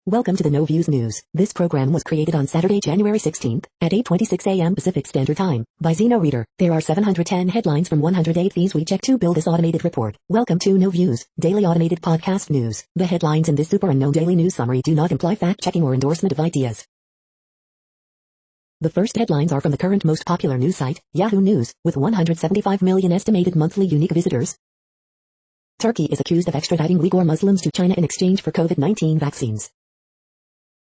Welcome to the No Views News. This program was created on Saturday, January 16th at 8:26 a.m. Pacific Standard Time by Zeno Reader. There are 710 headlines from 108 fees we check to build this automated report. Welcome to No Views, daily automated podcast news. The headlines in this super unknown daily news summary do not imply fact-checking or endorsement of ideas. The first headlines are from the current most popular news site, Yahoo News, with 175 million estimated monthly unique visitors. Turkey is accused of extraditing Uyghur Muslims to China in exchange for COVID-19 vaccines.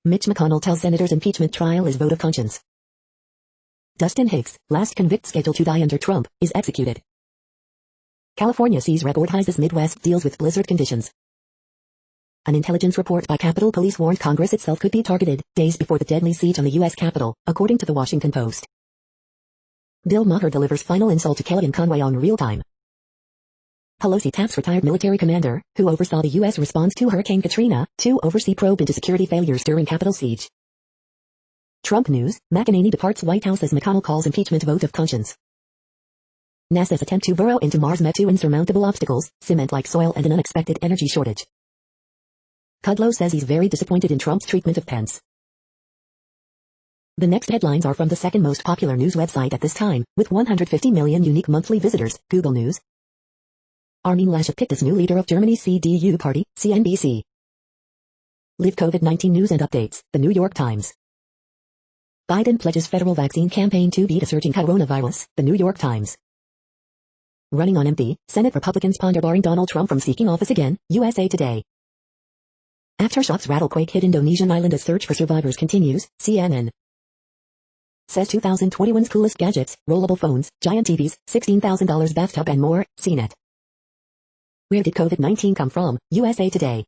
Mitch McConnell tells senators impeachment trial is vote of conscience. Dustin Hicks, last convict scheduled to die under Trump, is executed. California sees record highs as Midwest deals with blizzard conditions. An intelligence report by Capitol Police warned Congress itself could be targeted, days before the deadly siege on the U.S. Capitol, according to the Washington Post. Bill Maher delivers final insult to Kellyanne Conway on real time. Pelosi taps retired military commander, who oversaw the U.S. response to Hurricane Katrina, to oversee probe into security failures during Capitol siege. Trump news, McEnany departs White House as McConnell calls impeachment vote of conscience. NASA's attempt to burrow into Mars met two insurmountable obstacles, cement-like soil and an unexpected energy shortage. Kudlow says he's very disappointed in Trump's treatment of Pence. The next headlines are from the second most popular news website at this time, with 150 million unique monthly visitors, Google News. Armin Laschet picked as new leader of Germany's CDU party, CNBC. Live COVID-19 news and updates, The New York Times. Biden pledges federal vaccine campaign to beat a surging coronavirus, The New York Times. Running on empty, Senate Republicans ponder barring Donald Trump from seeking office again, USA Today. Aftershocks rattlequake hit Indonesian island as search for survivors continues, CNN. Says 2021's coolest gadgets, rollable phones, giant TVs, $16,000 bathtub and more, CNET. Where did COVID-19 come from? USA Today.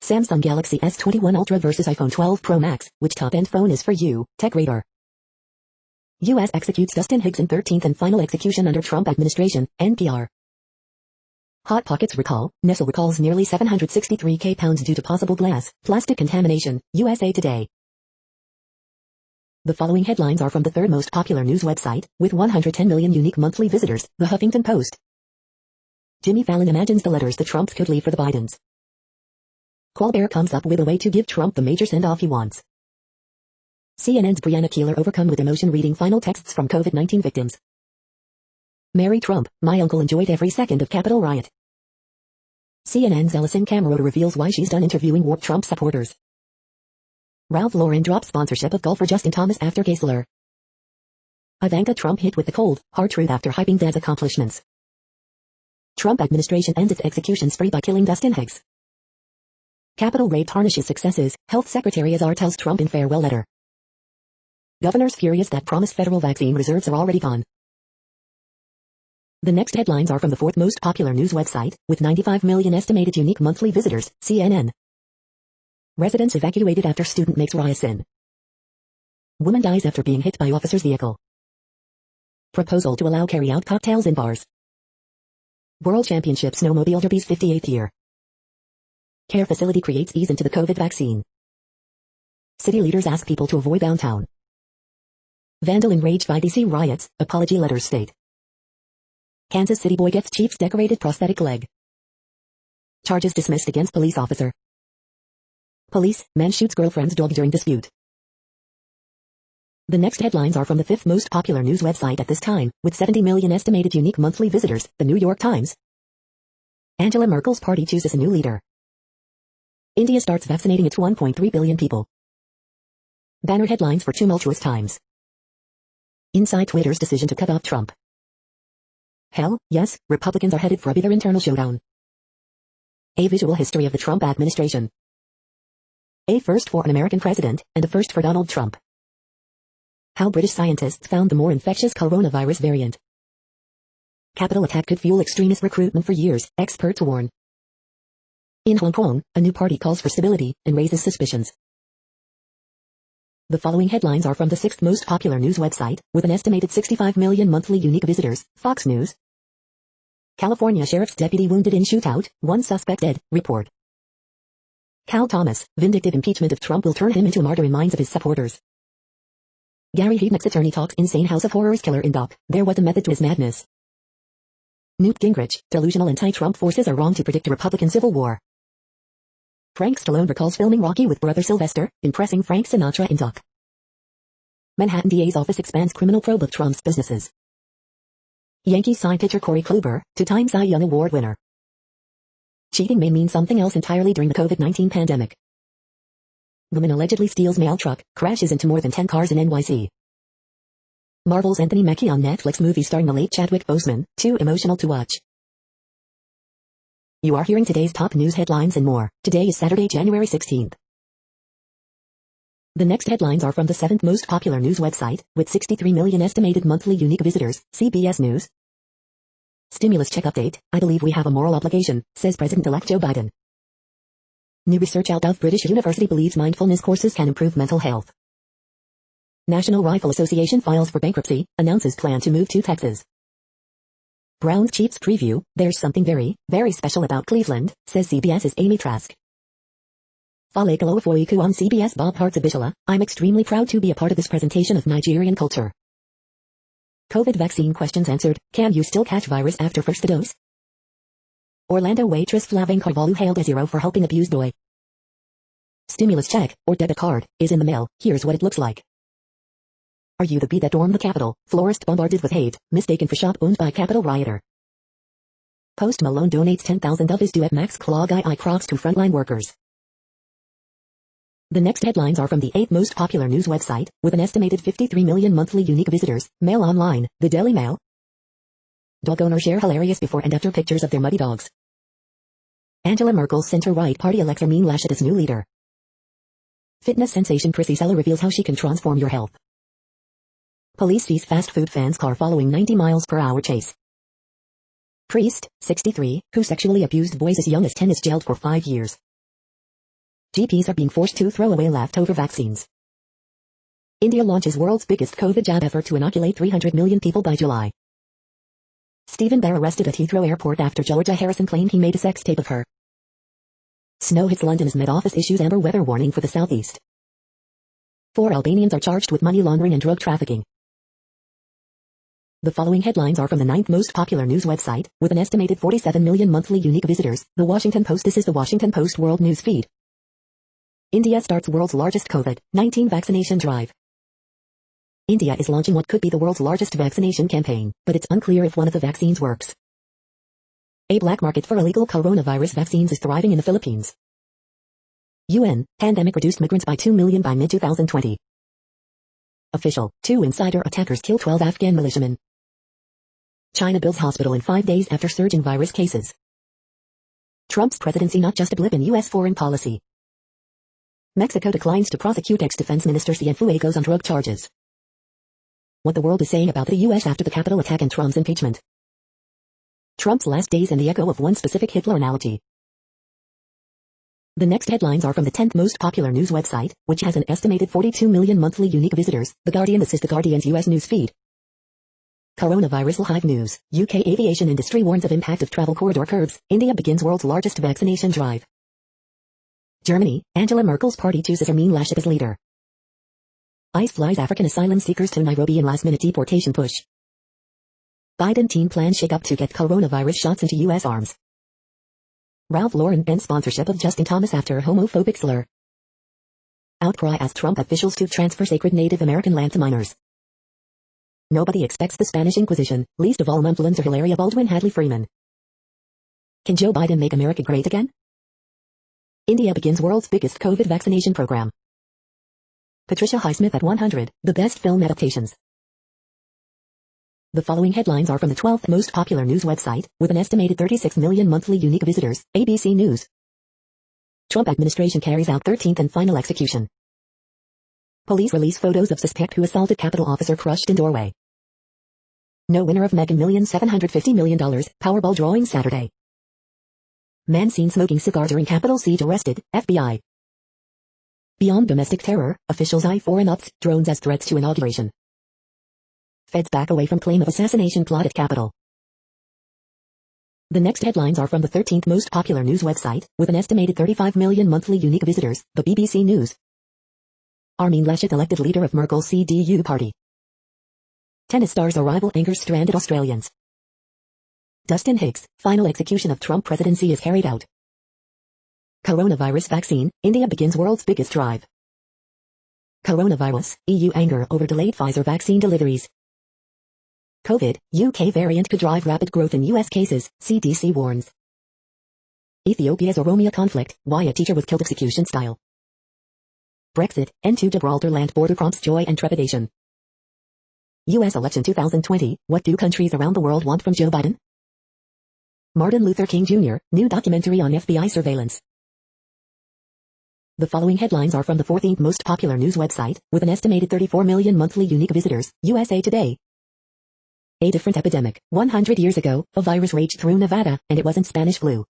Samsung Galaxy S21 Ultra versus iPhone 12 Pro Max, which top-end phone is for you? TechRadar. U.S. executes Dustin Hicks in 13th and final execution under Trump administration, NPR. Hot Pockets recall, Nestle recalls nearly 763k pounds due to possible plastic contamination, USA Today. The following headlines are from the third most popular news website, with 110 million unique monthly visitors, The Huffington Post. Jimmy Fallon imagines the letters the Trumps could leave for the Bidens. Colbert comes up with a way to give Trump the major send-off he wants. CNN's Brianna Keilar overcome with emotion reading final texts from COVID-19 victims. Mary Trump, my uncle enjoyed every second of Capitol riot. CNN's Ellison Camerota reveals why she's done interviewing warped Trump supporters. Ralph Lauren drops sponsorship of golfer Justin Thomas after Gessler. Ivanka Trump hit with the cold, hard truth after hyping dad's accomplishments. Trump administration ends its execution spree by killing Dustin Hicks. Capitol raid tarnishes successes, Health Secretary Azar tells Trump in farewell letter. Governors furious that promised federal vaccine reserves are already gone. The next headlines are from the fourth most popular news website, with 95 million estimated unique monthly visitors, CNN. Residents evacuated after student makes ricin. Woman dies after being hit by officer's vehicle. Proposal to allow carry-out cocktails in bars. World Championship Snowmobile Derby's 58th year. Care facility creates ease into the COVID vaccine. City leaders ask people to avoid downtown. Vandal enraged by DC riots, apology letters state. Kansas City boy gets Chiefs decorated prosthetic leg. Charges dismissed against police officer. Police, man shoots girlfriend's dog during dispute. The next headlines are from the fifth most popular news website at this time, with 70 million estimated unique monthly visitors, The New York Times. Angela Merkel's party chooses a new leader. India starts vaccinating its 1.3 billion people. Banner headlines for tumultuous times. Inside Twitter's decision to cut off Trump. Hell, yes, Republicans are headed for a bitter internal showdown. A visual history of the Trump administration. A first for an American president, and a first for Donald Trump. How British scientists found the more infectious coronavirus variant. Capitol attack could fuel extremist recruitment for years, experts warn. In Hong Kong, a new party calls for stability and raises suspicions. The following headlines are from the sixth most popular news website, with an estimated 65 million monthly unique visitors, Fox News. California sheriff's deputy wounded in shootout, one suspect dead, report. Cal Thomas, vindictive impeachment of Trump will turn him into a martyr in minds of his supporters. Gary Heidnick's attorney talks insane House of Horrors killer in doc. There was a method to his madness. Newt Gingrich, delusional anti-Trump forces are wrong to predict a Republican civil war. Frank Stallone recalls filming Rocky with brother Sylvester, impressing Frank Sinatra in doc. Manhattan DA's office expands criminal probe of Trump's businesses. Yankees sign pitcher Corey Kluber, two-time Cy Young Award winner. Cheating may mean something else entirely during the COVID-19 pandemic. Woman allegedly steals mail truck, crashes into more than 10 cars in NYC. Marvel's Anthony Mackie on Netflix movie starring the late Chadwick Boseman, too emotional to watch. You are hearing today's top news headlines and more. Today is Saturday, January 16th. The next headlines are from the 7th most popular news website, with 63 million estimated monthly unique visitors, CBS News. Stimulus check update. I believe we have a moral obligation, says President-elect Joe Biden. New research out of British University believes mindfulness courses can improve mental health. National Rifle Association files for bankruptcy, announces plan to move to Texas. Browns Chiefs preview. There's something very, very special about Cleveland, says CBS's Amy Trask. Fale Kaloafoiku on CBS Bob Hartz-Abishala. I'm extremely proud to be a part of this presentation of Nigerian culture. COVID vaccine questions answered. Can you still catch virus after first dose? Orlando waitress Flavin Carvalho hailed as hero for helping abused boy. Stimulus check, or debit card, is in the mail. Here's what it looks like. Are you the bee that stormed the Capitol? Florist bombarded with hate, mistaken for shop owned by Capitol rioter. Post Malone donates 10,000 of his due at Max Claw Guy Crocs to frontline workers. The next headlines are from the 8th most popular news website, with an estimated 53 million monthly unique visitors, Mail Online, the Daily Mail. Dog owners share hilarious before and after pictures of their muddy dogs. Angela Merkel's center-right party elects Armin Laschet as new leader. Fitness sensation Prissy Seller reveals how she can transform your health. Police seize fast food fan's car following 90 miles per hour chase. Priest, 63, who sexually abused boys as young as 10 is jailed for 5 years. GPs are being forced to throw away leftover vaccines. India launches world's biggest COVID jab effort to inoculate 300 million people by July. Stephen Bear arrested at Heathrow Airport after Georgia Harrison claimed he made a sex tape of her. Snow hits London as Met Office issues amber weather warning for the southeast. 4 Albanians are charged with money laundering and drug trafficking. The following headlines are from the 9th most popular news website, with an estimated 47 million monthly unique visitors, The Washington Post. This is The Washington Post World News Feed. India starts world's largest COVID-19 vaccination drive. India is launching what could be the world's largest vaccination campaign, but it's unclear if one of the vaccines works. A black market for illegal coronavirus vaccines is thriving in the Philippines. UN, pandemic reduced migrants by 2 million by mid-2020. Official, 2 insider attackers kill 12 Afghan militiamen. China builds hospital in 5 days after surge in virus cases. Trump's presidency not just a blip in U.S. foreign policy. Mexico declines to prosecute ex-defense minister Cienfuegos on drug charges. What the world is saying about the U.S. after the Capitol attack and Trump's impeachment. Trump's last days and the echo of one specific Hitler analogy. The next headlines are from the 10th most popular news website, which has an estimated 42 million monthly unique visitors, The Guardian. This is The Guardian's U.S. news feed. Coronavirus Live News. UK aviation industry warns of impact of travel corridor curbs. India begins world's largest vaccination drive. Germany, Angela Merkel's party chooses Armin Laschet as leader. ICE flies African asylum seekers to Nairobi in last-minute deportation push. Biden team plans shake-up to get coronavirus shots into U.S. arms. Ralph Lauren ends sponsorship of Justin Thomas after homophobic slur. Outcry asks Trump officials to transfer sacred Native American land to minors. Nobody expects the Spanish Inquisition, least of all influencer Hilaria Baldwin Hadley Freeman. Can Joe Biden make America great again? India begins world's biggest COVID vaccination program. Patricia Highsmith at 100, the best film adaptations. The following headlines are from the 12th most popular news website, with an estimated 36 million monthly unique visitors, ABC News. Trump administration carries out 13th and final execution. Police release photos of suspect who assaulted Capitol officer crushed in doorway. No winner of Mega Millions $750 million, Powerball drawing Saturday. Man seen smoking cigar during Capitol siege arrested, FBI. Beyond domestic terror, officials eye foreign ops, drones as threats to inauguration. Feds back away from claim of assassination plot at Capitol. The next headlines are from the 13th most popular news website, with an estimated 35 million monthly unique visitors, the BBC News. Armin Laschet elected leader of Merkel's CDU party. Tennis star's arrival angers stranded Australians. Dustin Hicks, final execution of Trump presidency is carried out. Coronavirus vaccine, India begins world's biggest drive. Coronavirus, EU anger over delayed Pfizer vaccine deliveries. COVID, UK variant could drive rapid growth in US cases, CDC warns. Ethiopia's Oromia conflict, why a teacher was killed execution style. Brexit, end to Gibraltar land border prompts joy and trepidation. US election 2020, what do countries around the world want from Joe Biden? Martin Luther King Jr., new documentary on FBI surveillance. The following headlines are from the 14th most popular news website, with an estimated 34 million monthly unique visitors, USA Today. A different epidemic. 100 years ago, a virus raged through Nevada, and it wasn't Spanish flu.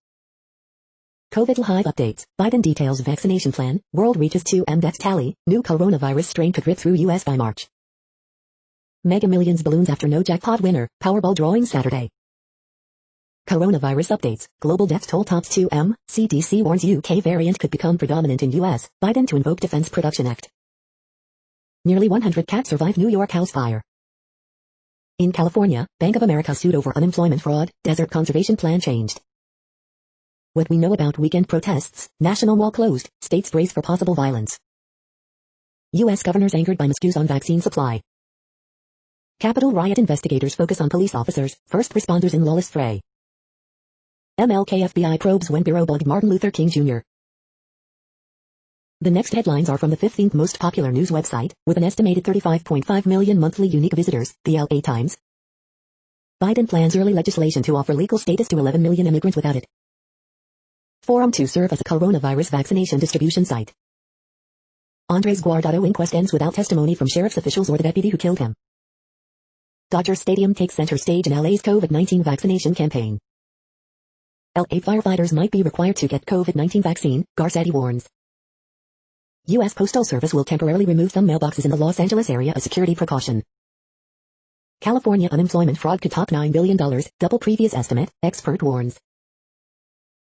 COVID live updates. Biden details vaccination plan. World reaches 2M death tally. New coronavirus strain could rip through US by March. Mega Millions balloons after no jackpot winner. Powerball drawing Saturday. Coronavirus updates. Global death toll tops 2M. CDC warns UK variant could become predominant in US. Biden to invoke Defense Production Act. Nearly 100 cats survive New York house fire. In California, Bank of America sued over unemployment fraud. Desert conservation plan changed. What we know about weekend protests. National mall closed. States brace for possible violence. US governors angered by miscues on vaccine supply. Capitol riot investigators focus on police officers, first responders in lawless fray. MLK FBI probes when bureau bugged Martin Luther King Jr. The next headlines are from the 15th most popular news website, with an estimated 35.5 million monthly unique visitors, the LA Times. Biden plans early legislation to offer legal status to 11 million immigrants without it. Forum to serve as a coronavirus vaccination distribution site. Andres Guardado inquest ends without testimony from sheriff's officials or the deputy who killed him. Dodger Stadium takes center stage in LA's COVID-19 vaccination campaign. LA firefighters might be required to get COVID-19 vaccine, Garcetti warns. U.S. Postal Service will temporarily remove some mailboxes in the Los Angeles area as security precaution. California unemployment fraud could top $9 billion, double previous estimate, expert warns.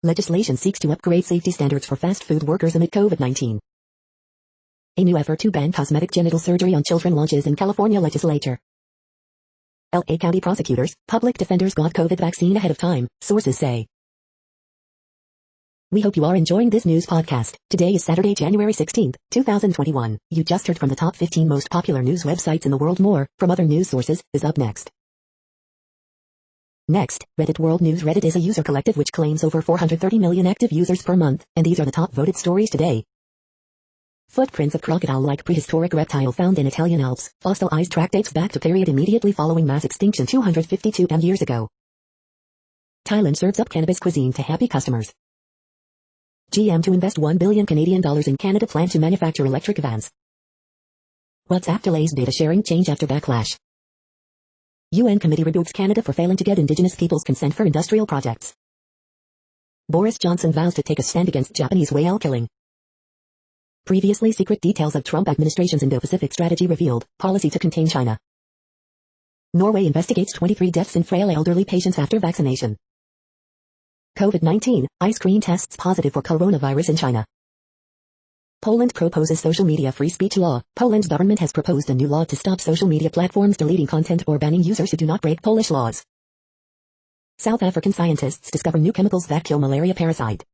Legislation seeks to upgrade safety standards for fast food workers amid COVID-19. A new effort to ban cosmetic genital surgery on children launches in California legislature. LA County prosecutors, public defenders got COVID vaccine ahead of time, sources say. We hope you are enjoying this news podcast. Today is Saturday, January 16th, 2021. You just heard from the top 15 most popular news websites in the world. More from other news sources is up next. Next, Reddit World News. Reddit is a user collective which claims over 430 million active users per month, and these are the top voted stories today. Footprints of crocodile-like prehistoric reptile found in Italian Alps. Fossilized track dates back to period immediately following mass extinction 252 years ago. Thailand serves up cannabis cuisine to happy customers. GM to invest $1 billion Canadian dollars in Canada plan to manufacture electric vans. WhatsApp delays data sharing change after backlash. UN committee rebukes Canada for failing to get Indigenous peoples' consent for industrial projects. Boris Johnson vows to take a stand against Japanese whale killing. Previously secret details of Trump administration's Indo-Pacific strategy revealed, policy to contain China. Norway investigates 23 deaths in frail elderly patients after vaccination. COVID-19, ice cream tests positive for coronavirus in China. Poland proposes social media free speech law. Poland's government has proposed a new law to stop social media platforms deleting content or banning users who do not break Polish laws. South African scientists discover new chemicals that kill malaria parasite.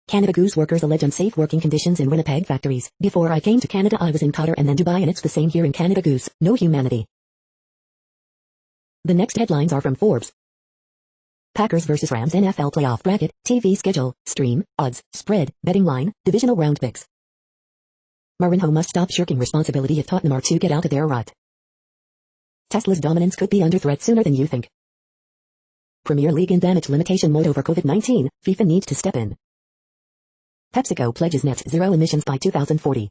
Canada Goose workers allege unsafe working conditions in Winnipeg factories. Before I came to Canada I was in Qatar and then Dubai, and it's the same here in Canada Goose. No humanity. The next headlines are from Forbes. Packers vs Rams NFL playoff bracket, TV schedule, stream, odds, spread, betting line, divisional round picks. Mourinho must stop shirking responsibility if Tottenham are to get out of their rut. Tesla's dominance could be under threat sooner than you think. Premier League in damage limitation mode over COVID-19, FIFA needs to step in. PepsiCo pledges net zero emissions by 2040.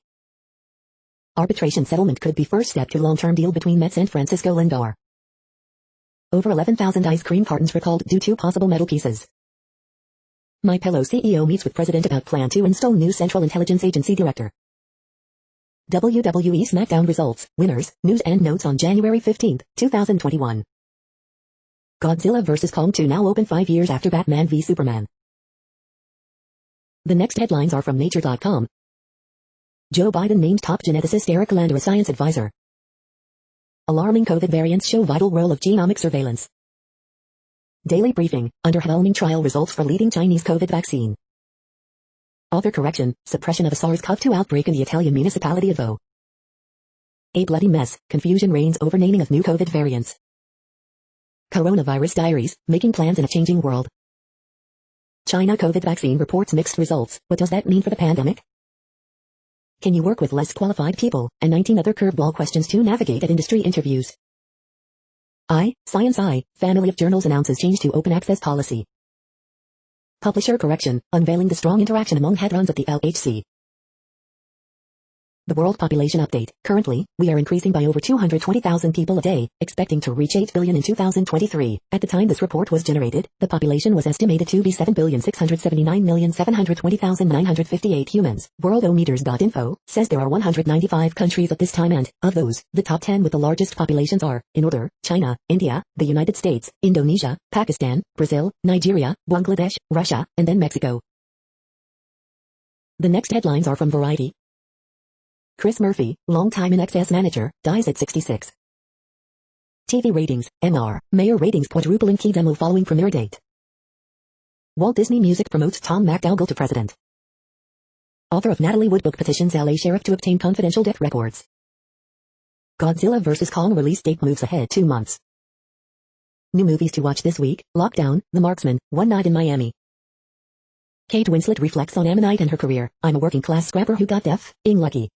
Arbitration settlement could be first step to long-term deal between Mets and Francisco Lindor. Over 11,000 ice cream cartons recalled due to possible metal pieces. MyPillow CEO meets with president about plan to install new Central Intelligence Agency director. WWE SmackDown results, winners, news and notes on January 15, 2021. Godzilla vs. Kong 2 now open 5 years after Batman v Superman. The next headlines are from Nature.com. Joe Biden named top geneticist Eric Lander a science advisor. Alarming COVID variants show vital role of genomic surveillance. Daily briefing, underwhelming trial results for leading Chinese COVID vaccine. Author correction, suppression of a SARS-CoV-2 outbreak in the Italian municipality of O. A bloody mess, confusion reigns over naming of new COVID variants. Coronavirus diaries, making plans in a changing world. China COVID vaccine reports mixed results. What does that mean for the pandemic? Can you work with less qualified people? And 19 other curveball questions to navigate at industry interviews. Science family of journals announces change to open access policy. Publisher correction, unveiling the strong interaction among hadrons at the LHC. The world population update. Currently, we are increasing by over 220,000 people a day, expecting to reach 8 billion in 2023. At the time this report was generated, the population was estimated to be 7,679,720,958 humans. Worldometers.info says there are 195 countries at this time and, of those, the top 10 with the largest populations are, in order, China, India, the United States, Indonesia, Pakistan, Brazil, Nigeria, Bangladesh, Russia, and then Mexico. The next headlines are from Variety. Chris Murphy, longtime INXS manager, dies at 66. TV ratings, MR, Mayor ratings quadruple in key demo following premiere date. Walt Disney Music promotes Tom McDougall to president. Author of Natalie Wood book petitions LA sheriff to obtain confidential death records. Godzilla vs. Kong release date moves ahead 2 months. New movies to watch this week, Lockdown, The Marksman, One Night in Miami. Kate Winslet reflects on Ammonite and her career, I'm a working class scrapper who got deaf-ing lucky.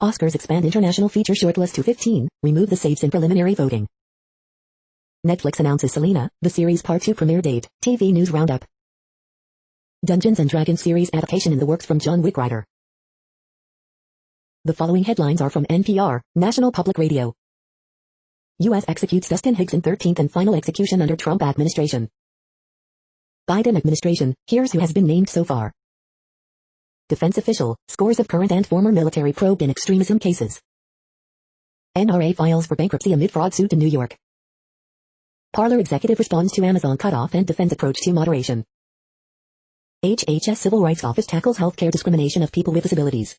Oscars expand international feature shortlist to 15, remove the saves in preliminary voting. Netflix announces Selena, the series Part 2 premiere date, TV News Roundup. Dungeons & Dragons series adaptation in the works from John Wick writer. The following headlines are from NPR, National Public Radio. U.S. executes Dustin Higgs in 13th and final execution under Trump administration. Biden administration, here's who has been named so far. Defense official, scores of current and former military probed in extremism cases. NRA files for bankruptcy amid fraud suit in New York. Parler executive responds to Amazon cutoff and defends approach to moderation. HHS Civil Rights Office tackles healthcare discrimination of people with disabilities.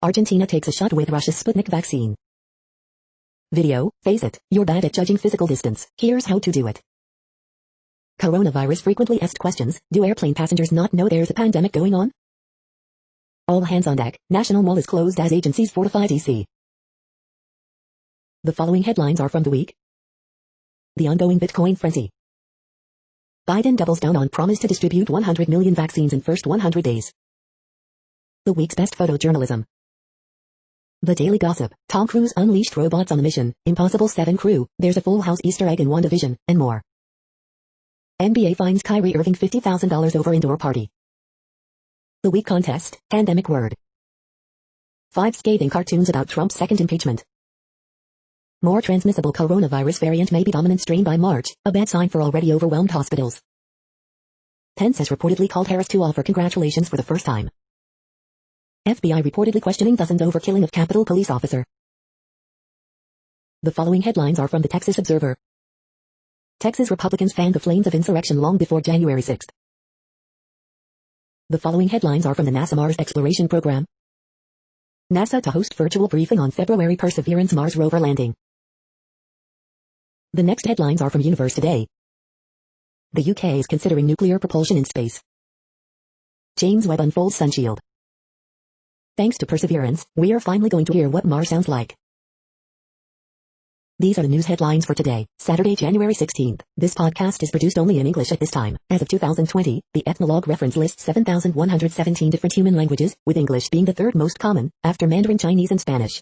Argentina takes a shot with Russia's Sputnik vaccine. Video, face it, you're bad at judging physical distance, here's how to do it. Coronavirus frequently asked questions, do airplane passengers not know there's a pandemic going on? All hands on deck, National Mall is closed as agencies fortify DC. The following headlines are from the week. The ongoing Bitcoin frenzy. Biden doubles down on promise to distribute 100 million vaccines in first 100 days. The week's best photojournalism. The Daily Gossip, Tom Cruise unleashed robots on the mission, Impossible 7 crew, there's a Full House Easter egg in WandaVision, and more. NBA fines Kyrie Irving $50,000 over indoor party. The week contest, pandemic word. 5 scathing cartoons about Trump's second impeachment. More transmissible coronavirus variant may be dominant strain by March, a bad sign for already overwhelmed hospitals. Pence has reportedly called Harris to offer congratulations for the first time. FBI reportedly questioning dozens over killing of Capitol Police officer. The following headlines are from the Texas Observer. Texas Republicans fanned the flames of insurrection long before January 6. The following headlines are from the NASA Mars Exploration Program. NASA to host virtual briefing on February Perseverance Mars rover landing. The next headlines are from Universe Today. The UK is considering nuclear propulsion in space. James Webb unfolds Sunshield. Thanks to Perseverance, we are finally going to hear what Mars sounds like. These are the news headlines for today, Saturday, January 16th. This podcast is produced only in English at this time. As of 2020, the Ethnologue reference lists 7,117 different human languages, with English being the third most common, after Mandarin Chinese and Spanish.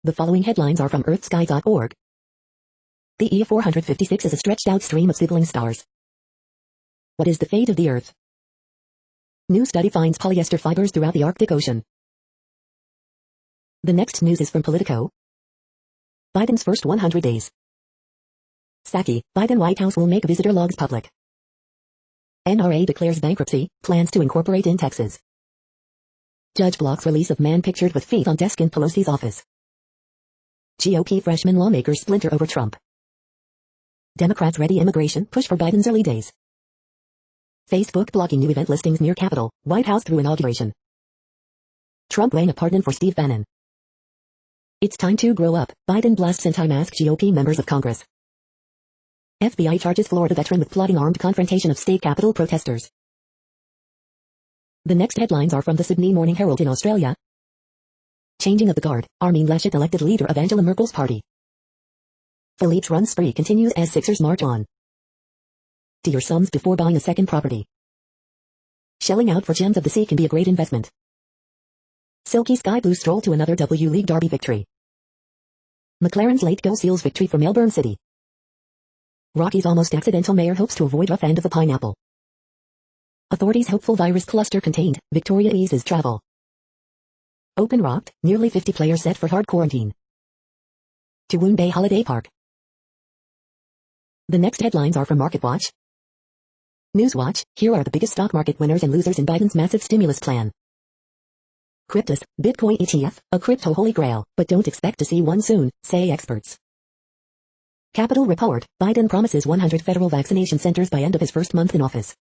The following headlines are from earthsky.org. The E-456 is a stretched-out stream of sibling stars. What is the fate of the Earth? New study finds polyester fibers throughout the Arctic Ocean. The next news is from Politico. Biden's first 100 days. Psaki, Biden White House will make visitor logs public. NRA declares bankruptcy, plans to incorporate in Texas. Judge blocks release of man pictured with feet on desk in Pelosi's office. GOP freshman lawmakers splinter over Trump. Democrats ready immigration push for Biden's early days. Facebook blocking new event listings near Capitol, White House through inauguration. Trump weighing a pardon for Steve Bannon. It's time to grow up, Biden blasts anti-mask GOP members of Congress. FBI charges Florida veteran with plotting armed confrontation of state capitol protesters. The next headlines are from the Sydney Morning Herald in Australia. Changing of the guard, Armin Laschet elected leader of Angela Merkel's party. Philippe's run spree continues as Sixers march on. To your sums before buying a second property. Shelling out for gems of the sea can be a great investment. Silky sky blue stroll to another W League derby victory. McLaren's late go seals victory for Melbourne City. Rocky's almost accidental mayor hopes to avoid rough end of the pineapple. Authorities hopeful virus cluster contained, Victoria eases travel. Open rocked, nearly 50 players set for hard quarantine. To Woon Bay Holiday Park. The next headlines are from MarketWatch. Newswatch, here are the biggest stock market winners and losers in Biden's massive stimulus plan. Cryptus, Bitcoin ETF, a crypto holy grail, but don't expect to see one soon, say experts. Capital Report, Biden promises 100 federal vaccination centers by end of his first month in office.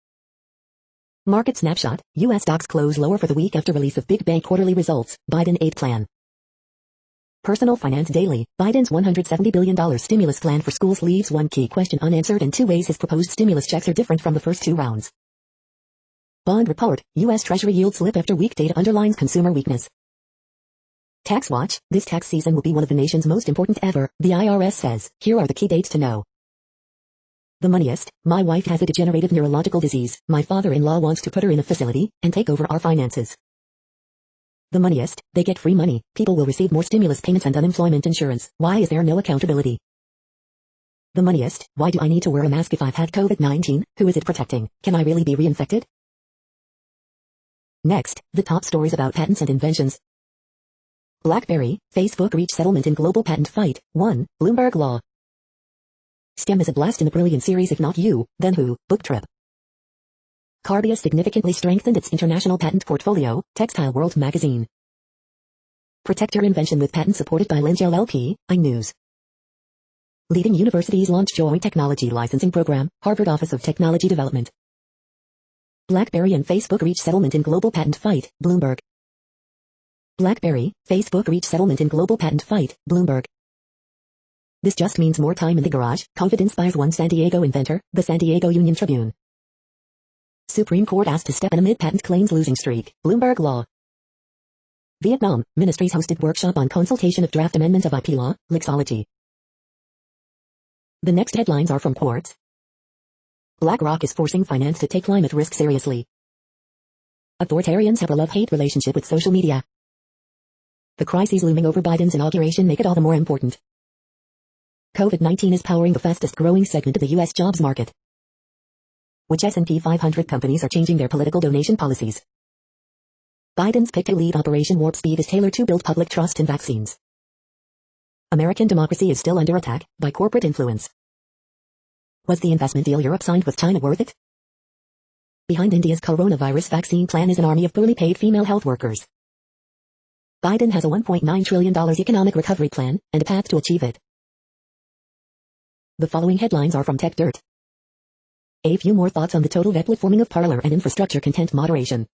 Market Snapshot, U.S. stocks close lower for the week after release of big bank quarterly results, Biden aid plan. Personal Finance Daily, Biden's $170 billion stimulus plan for schools leaves one key question unanswered and two ways his proposed stimulus checks are different from the first two rounds. Bond Report, U.S. Treasury yield slip after weak data underlines consumer weakness. Tax Watch, this tax season will be one of the nation's most important ever, the IRS says. Here are the key dates to know. The Moneyist, my wife has a degenerative neurological disease, my father-in-law wants to put her in a facility, and take over our finances. The Moneyist, they get free money, people will receive more stimulus payments and unemployment insurance, why is there no accountability? The Moneyist, why do I need to wear a mask if I've had COVID-19, who is it protecting, can I really be reinfected? Next, the top stories about patents and inventions. BlackBerry, Facebook reach settlement in global patent fight, 1, Bloomberg Law. STEM is a blast in the brilliant series if not you, then who, book trip. Carbia significantly strengthened its international patent portfolio, Textile World magazine. Protect your invention with patents supported by Lynch LLP, iNews. Leading universities launch joint technology licensing program, Harvard Office of Technology Development. BlackBerry and Facebook reach settlement in global patent fight, Bloomberg. BlackBerry, Facebook reach settlement in global patent fight, Bloomberg. This just means more time in the garage, confidence buys one San Diego inventor, the San Diego Union Tribune. Supreme Court asked to step in amid patent claims losing streak, Bloomberg Law. Vietnam, ministries hosted workshop on consultation of draft amendment of IP law, Lexology. The next headlines are from Quartz. BlackRock is forcing finance to take climate risk seriously. Authoritarians have a love-hate relationship with social media. The crises looming over Biden's inauguration make it all the more important. COVID-19 is powering the fastest growing segment of the U.S. jobs market. Which S&P 500 companies are changing their political donation policies? Biden's pick to lead Operation Warp Speed is tailored to build public trust in vaccines. American democracy is still under attack by corporate influence. Was the investment deal Europe signed with China worth it? Behind India's coronavirus vaccine plan is an army of poorly paid female health workers. Biden has a $1.9 trillion economic recovery plan, and a path to achieve it. The following headlines are from Tech Dirt. A few more thoughts on the total replatforming of Parler and infrastructure content moderation.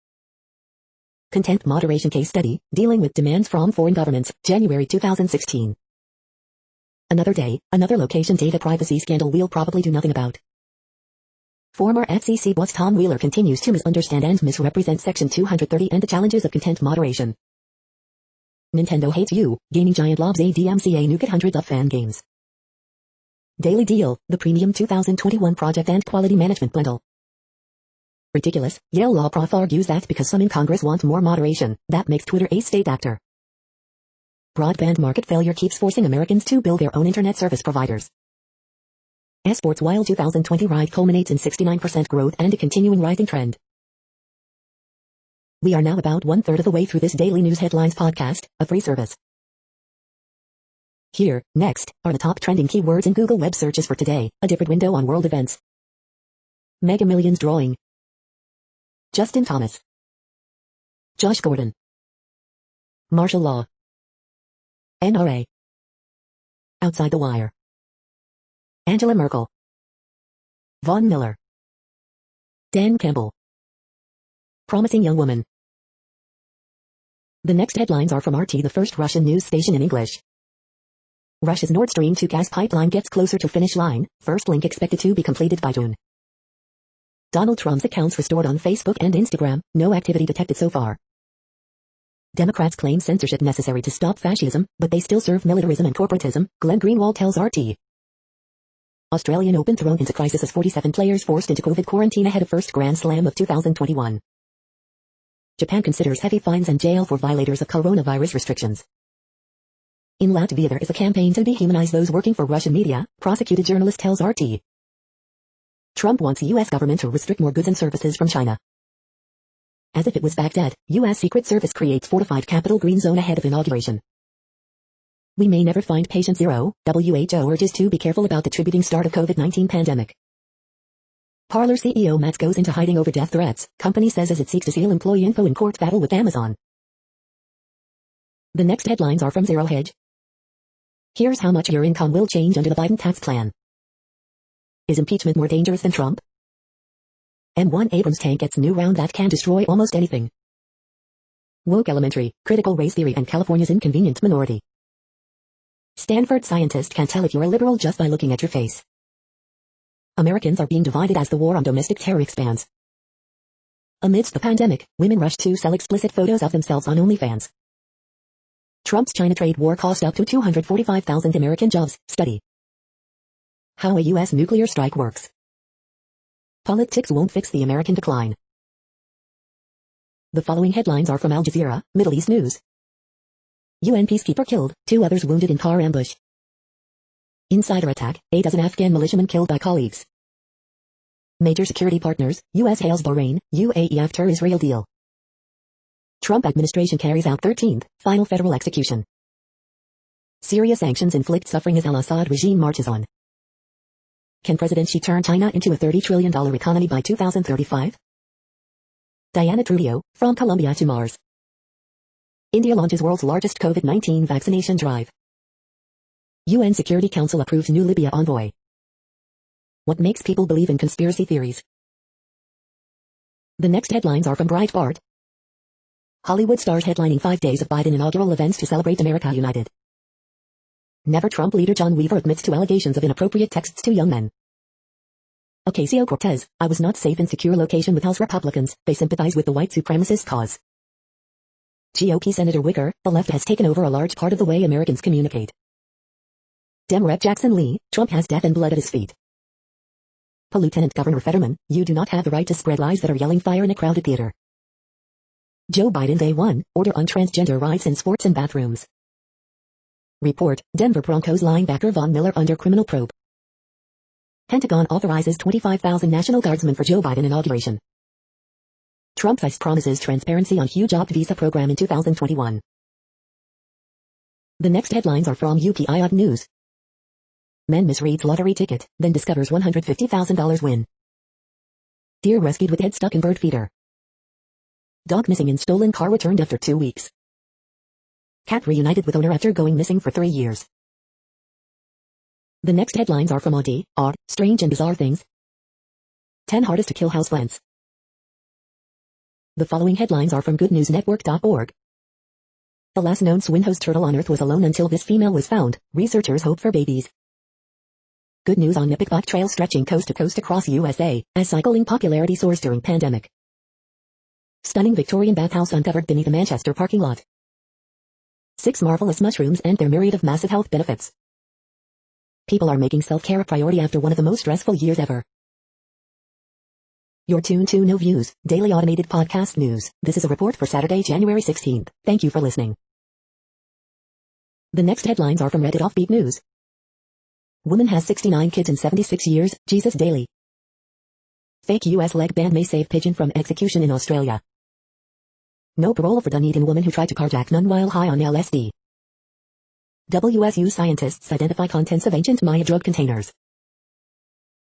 Content moderation case study, dealing with demands from foreign governments, January 2016. Another day, another location data privacy scandal we'll probably do nothing about. Former FCC boss Tom Wheeler continues to misunderstand and misrepresent Section 230 and the challenges of content moderation. Nintendo hates you, gaming giant lobs a DMCA nuke at hundreds of fan games. Daily Deal, the premium 2021 project and quality management bundle. Ridiculous, Yale law prof argues that because some in Congress want more moderation, that makes Twitter a state actor. Broadband market failure keeps forcing Americans to build their own internet service providers. Esports Wild 2020 ride culminates in 69% growth and a continuing rising trend. We are now about one-third of the way through this daily news headlines podcast, a free service. Here, next, are the top trending keywords in Google web searches for today, a different window on world events. Mega Millions drawing. Justin Thomas. Josh Gordon. Martial law. NRA. Outside the wire. Angela Merkel. Von Miller. Dan Campbell. Promising young woman. The next headlines are from RT, the first Russian news station in English. Russia's Nord Stream 2 gas pipeline gets closer to finish line, first link expected to be completed by June. Donald Trump's accounts restored on Facebook and Instagram, no activity detected so far. Democrats claim censorship necessary to stop fascism, but they still serve militarism and corporatism, Glenn Greenwald tells RT. Australian Open thrown into crisis as 47 players forced into COVID quarantine ahead of first Grand Slam of 2021. Japan considers heavy fines and jail for violators of coronavirus restrictions. In Latvia there is a campaign to dehumanize those working for Russian media, prosecuted journalist tells RT. Trump wants the U.S. government to restrict more goods and services from China. As if it was Baghdad, U.S. Secret Service creates fortified Capitol Green Zone ahead of inauguration. We may never find patient zero, WHO urges to be careful about attributing start of COVID-19 pandemic. Parler CEO Matz goes into hiding over death threats, company says as it seeks to seal employee info in court battle with Amazon. The next headlines are from Zero Hedge. Here's how much your income will change under the Biden tax plan. Is impeachment more dangerous than Trump? M1 Abrams tank gets new round that can destroy almost anything. Woke elementary, critical race theory and California's inconvenient minority. Stanford scientist can tell if you're a liberal just by looking at your face. Americans are being divided as the war on domestic terror expands. Amidst the pandemic, women rush to sell explicit photos of themselves on OnlyFans. Trump's China trade war cost up to 245,000 American jobs, study. How a U.S. nuclear strike works. Politics won't fix the American decline. The following headlines are from Al Jazeera, Middle East News. UN peacekeeper killed, 2 others wounded in car ambush. Insider attack, 8 dozen Afghan militiamen killed by colleagues. Major security partners, U.S. hails Bahrain, UAE after Israel deal. Trump administration carries out 13th, final federal execution. Syria sanctions inflict suffering as al-Assad regime marches on. Can President Xi turn China into a $30 trillion economy by 2035? Diana Trujillo, from Colombia to Mars. India launches world's largest COVID-19 vaccination drive. UN Security Council approves new Libya envoy. What makes people believe in conspiracy theories? The next headlines are from Breitbart. Hollywood stars headlining 5 days of Biden inaugural events to celebrate America United. Never Trump leader John Weaver admits to allegations of inappropriate texts to young men. Ocasio-Cortez, I was not safe in secure location with House Republicans, they sympathize with the white supremacist cause. GOP Senator Wicker, the left has taken over a large part of the way Americans communicate. Dem Rep Jackson Lee, Trump has death and blood at his feet. Lieutenant Governor Fetterman, you do not have the right to spread lies that are yelling fire in a crowded theater. Joe Biden Day 1, order on transgender rights in sports and bathrooms. Report, Denver Broncos linebacker Von Miller under criminal probe. Pentagon authorizes 25,000 National Guardsmen for Joe Biden inauguration. Trump vice promises transparency on huge opt visa program in 2021. The next headlines are from UPI News. Man misreads lottery ticket, then discovers $150,000 win. Deer rescued with head stuck in bird feeder. Dog missing in stolen car returned after 2 weeks. Cat reunited with owner after going missing for 3 years. The next headlines are from Odd, Strange and Bizarre Things. 10 hardest to kill houseplants. The following headlines are from goodnewsnetwork.org. The last known swim-hosed turtle on Earth was alone until this female was found. Researchers hope for babies. Good news on epic bike trail stretching coast to coast across USA, as cycling popularity soars during pandemic. Stunning Victorian bathhouse uncovered beneath a Manchester parking lot. 6 marvelous mushrooms and their myriad of massive health benefits. People are making self-care a priority after one of the most stressful years ever. You're tuned to No Views, daily automated podcast news. This is a report for Saturday, January 16th. Thank you for listening. The next headlines are from Reddit Offbeat News. Woman has 69 kids in 76 years, Jesus Daily. Fake US leg band may save pigeon from execution in Australia. No parole for Dunedin woman who tried to carjack nun while high on LSD. WSU scientists identify contents of ancient Maya drug containers.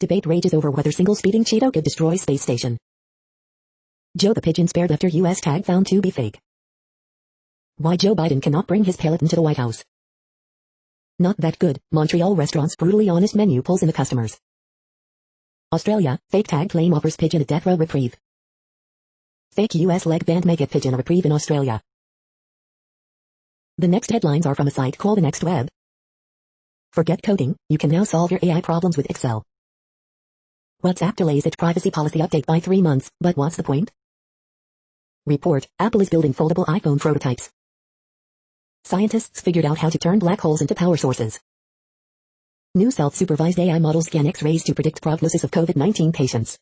Debate rages over whether single speeding Cheeto could destroy space station. Joe the pigeon spared after US tag found to be fake. Why Joe Biden cannot bring his pellet into the White House. Not that good, Montreal restaurant's brutally honest menu pulls in the customers. Australia, fake tag claim offers pigeon a death row reprieve. Fake US leg band may get pigeon a reprieve in Australia. The next headlines are from a site called The Next Web. Forget coding, you can now solve your AI problems with Excel. WhatsApp delays its privacy policy update by 3 months, but what's the point? Report, Apple is building foldable iPhone prototypes. Scientists figured out how to turn black holes into power sources. New self-supervised AI models scan X-rays to predict prognosis of COVID-19 patients.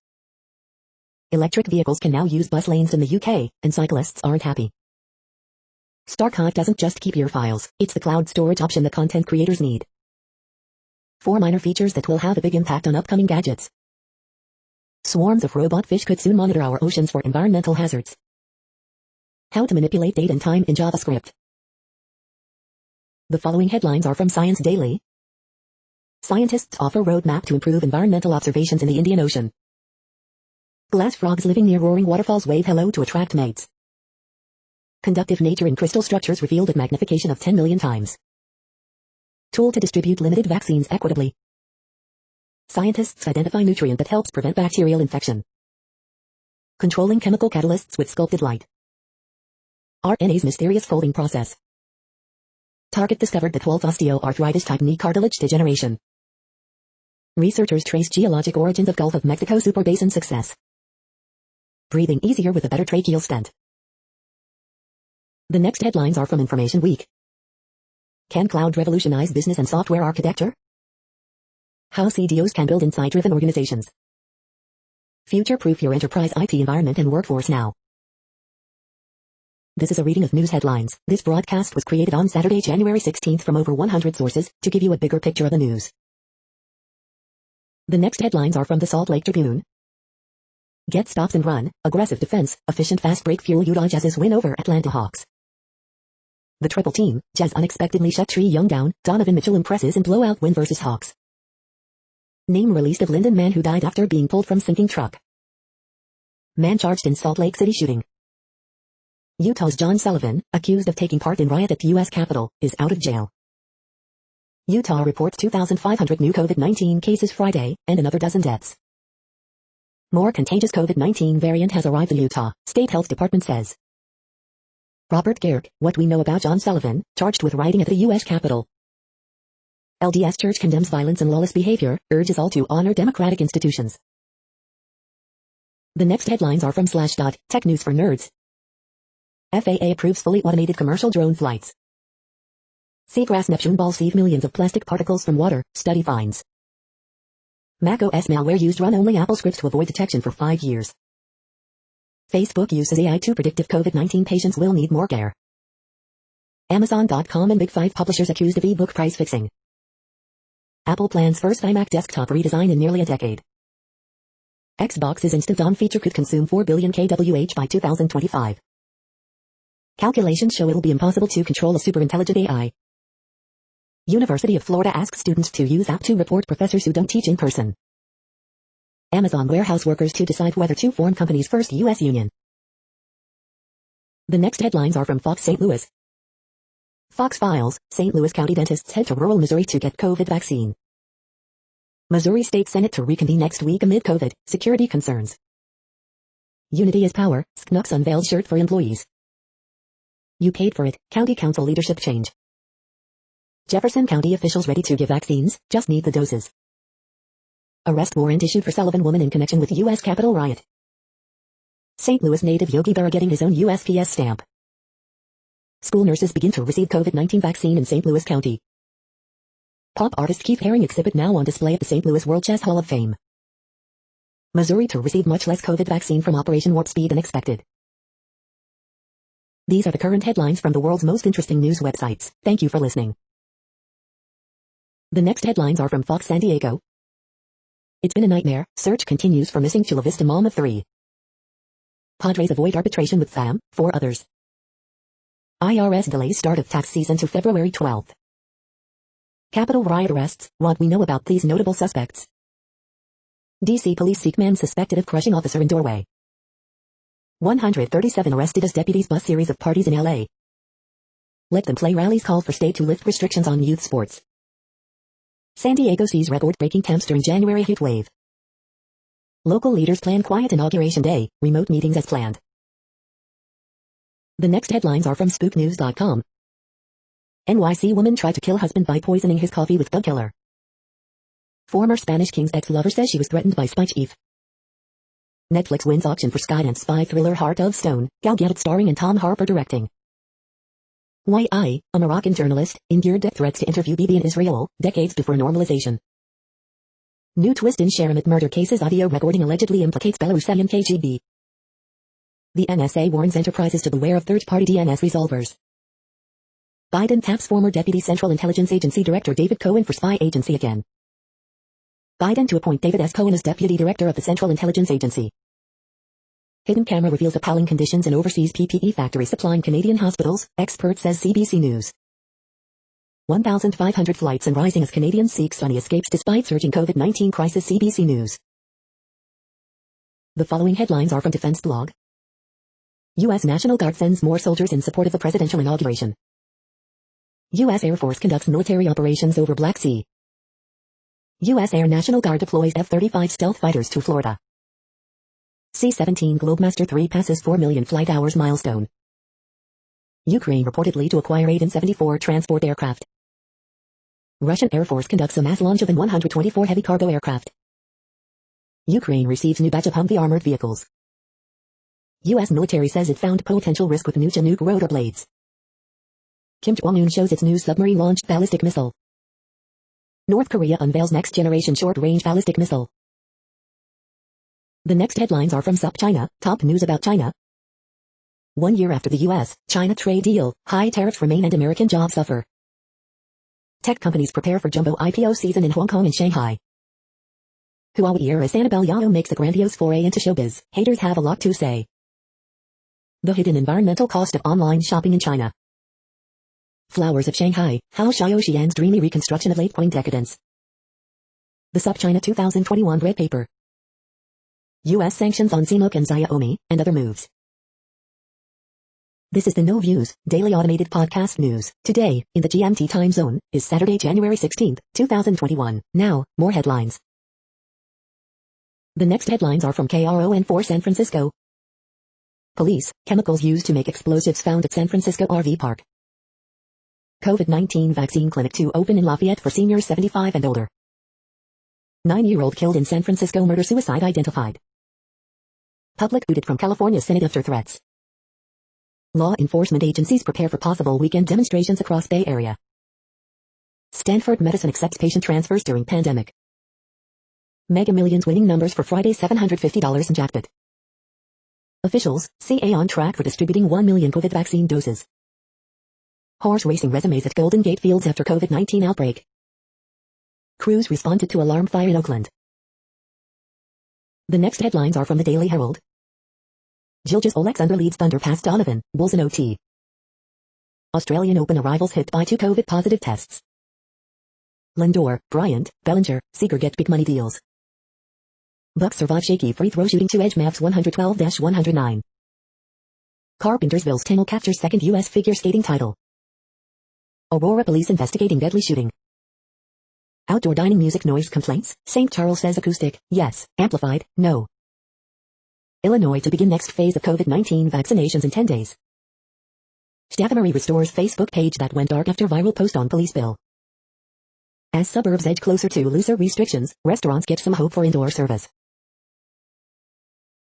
Electric vehicles can now use bus lanes in the UK, and cyclists aren't happy. StarCard doesn't just keep your files, it's the cloud storage option that content creators need. 4 minor features that will have a big impact on upcoming gadgets. Swarms of robot fish could soon monitor our oceans for environmental hazards. How to manipulate date and time in JavaScript. The following headlines are from Science Daily. Scientists offer roadmap to improve environmental observations in the Indian Ocean. Glass frogs living near roaring waterfalls wave hello to attract mates. Conductive nature in crystal structures revealed at magnification of 10 million times. Tool to distribute limited vaccines equitably. Scientists identify nutrient that helps prevent bacterial infection. Controlling chemical catalysts with sculpted light. RNA's mysterious folding process. Target discovered the 12th osteoarthritis type knee cartilage degeneration. Researchers trace geologic origins of Gulf of Mexico superbasin success. Breathing easier with a better tracheal stent. The next headlines are from Information Week. Can cloud revolutionize business and software architecture? How CDOs can build insight-driven organizations. Future-proof your enterprise IT environment and workforce now. This is a reading of news headlines. This broadcast was created on Saturday, January 16th from over 100 sources to give you a bigger picture of the news. The next headlines are from the Salt Lake Tribune. Get stops and run, aggressive defense, efficient fast break fuel Utah Jazz's win over Atlanta Hawks. The triple team, Jazz unexpectedly shut Trae Young down, Donovan Mitchell impresses in blowout win versus Hawks. Name released of Linden man who died after being pulled from sinking truck. Man charged in Salt Lake City shooting. Utah's John Sullivan, accused of taking part in riot at the U.S. Capitol, is out of jail. Utah reports 2,500 new COVID-19 cases Friday, and another dozen deaths. More contagious COVID-19 variant has arrived in Utah, State Health Department says. Robert Gehrke, what we know about John Sullivan, charged with rioting at the U.S. Capitol. LDS Church condemns violence and lawless behavior, urges all to honor democratic institutions. The next headlines are from Slashdot, Tech News for Nerds. FAA approves fully automated commercial drone flights. Seagrass Neptune balls sieve millions of plastic particles from water, study finds. macOS malware used run-only Apple scripts to avoid detection for 5 years. Facebook uses AI to predict if COVID-19 patients will need more care. Amazon.com and Big 5 publishers accused of e-book price fixing. Apple plans first iMac desktop redesign in nearly a decade. Xbox's Instant On feature could consume 4 billion kWh by 2025. Calculations show it'll be impossible to control a super-intelligent AI. University of Florida asks students to use app to report professors who don't teach in person. Amazon warehouse workers to decide whether to form company's first U.S. union. The next headlines are from Fox St. Louis. Fox Files, St. Louis County dentists head to rural Missouri to get COVID vaccine. Missouri State Senate to reconvene next week amid COVID security concerns. Unity is power, SCNUX unveiled shirt for employees. You paid for it, county council leadership change. Jefferson County officials ready to give vaccines, just need the doses. Arrest warrant issued for Sullivan woman in connection with U.S. Capitol riot. St. Louis native Yogi Berra getting his own USPS stamp. School nurses begin to receive COVID-19 vaccine in St. Louis County. Pop artist Keith Haring exhibit now on display at the St. Louis World Chess Hall of Fame. Missouri to receive much less COVID vaccine from Operation Warp Speed than expected. These are the current headlines from the world's most interesting news websites. Thank you for listening. The next headlines are from Fox San Diego. It's been a nightmare. Search continues for missing Chula Vista mom of 3. Padres avoid arbitration with fam, 4 others. IRS delays start of tax season to February 12th. Capitol riot arrests, what we know about these notable suspects. DC police seek man suspected of crushing officer in doorway. 137 arrested as deputies bus series of parties in LA. Let them play rallies call for state to lift restrictions on youth sports. San Diego sees record-breaking temps during January heat wave. Local leaders plan quiet inauguration day, remote meetings as planned. The next headlines are from spooknews.com. NYC woman tried to kill husband by poisoning his coffee with bug killer. Former Spanish king's ex-lover says she was threatened by Spike Eve. Netflix wins auction for Skydance spy thriller Heart of Stone, Gal Gadot starring and Tom Harper directing. YI, a Moroccan journalist, endured death threats to interview Bibi in Israel, decades before normalization. New twist in Sharamit murder cases. Audio recording allegedly implicates Belarusian KGB. The NSA warns enterprises to beware of third-party DNS resolvers. Biden taps former Deputy Central Intelligence Agency Director David Cohen for spy agency again. Biden to appoint David S. Cohen as Deputy Director of the Central Intelligence Agency. Hidden camera reveals appalling conditions in overseas PPE factory supplying Canadian hospitals, expert says CBC News. 1,500 flights and rising as Canadians seek sunny escapes despite surging COVID-19 crisis. CBC News. The following headlines are from Defense Blog. U.S. National Guard sends more soldiers in support of the presidential inauguration. U.S. Air Force conducts military operations over Black Sea. U.S. Air National Guard deploys F-35 stealth fighters to Florida. C-17 Globemaster III passes 4 million flight hours milestone. Ukraine reportedly to acquire 8 An-74 transport aircraft. Russian Air Force conducts a mass launch of An-124 heavy cargo aircraft. Ukraine receives new batch of Humvee armored vehicles. U.S. military says it found potential risk with nuke rotor blades. Kim Jong-un shows its new submarine-launched ballistic missile. North Korea unveils next-generation short-range ballistic missile. The next headlines are from SupChina, top news about China. 1 year after the U.S.-China trade deal, high tariffs remain and American jobs suffer. Tech companies prepare for jumbo IPO season in Hong Kong and Shanghai. Huawei heiress Annabelle Yao makes a grandiose foray into showbiz, haters have a lot to say. The hidden environmental cost of online shopping in China. Flowers of Shanghai, how Xiaoxian's dreamy reconstruction of late-point decadence. The SupChina 2021 Red Paper. U.S. sanctions on CNOOC and Xiaomi, and other moves. This is the No Views, daily automated podcast news. Today, in the GMT time zone, is Saturday, January 16, 2021. Now, more headlines. The next headlines are from KRON4 San Francisco. Police, chemicals used to make explosives found at San Francisco RV park. COVID-19 vaccine clinic to open in Lafayette for seniors 75 and older. 9-year-old killed in San Francisco murder-suicide identified. Public booted from California Senate after threats. Law enforcement agencies prepare for possible weekend demonstrations across Bay Area. Stanford Medicine accepts patient transfers during pandemic. Mega Millions winning numbers for Friday's $750 in jackpot. Officials, CA on track for distributing 1 million COVID vaccine doses. Horse racing resumes at Golden Gate Fields after COVID-19 outbreak. Crews responded to alarm fire in Oakland. The next headlines are from the Daily Herald. Gilgeous Alexander leads Thunder past Donovan, Bulls in OT. Australian Open arrivals hit by 2 COVID-positive tests. Lindor, Bryant, Bellinger, Seager get big money deals. Bucks survive shaky free throw shooting to edge Mavs 112-109. Carpentersville's Tennell captures second U.S. figure skating title. Aurora police investigating deadly shooting. Outdoor dining music noise complaints, St. Charles says acoustic, yes, amplified, no. Illinois to begin next phase of COVID-19 vaccinations in 10 days. Staffemery restores Facebook page that went dark after viral post on police bill. As suburbs edge closer to looser restrictions, restaurants get some hope for indoor service.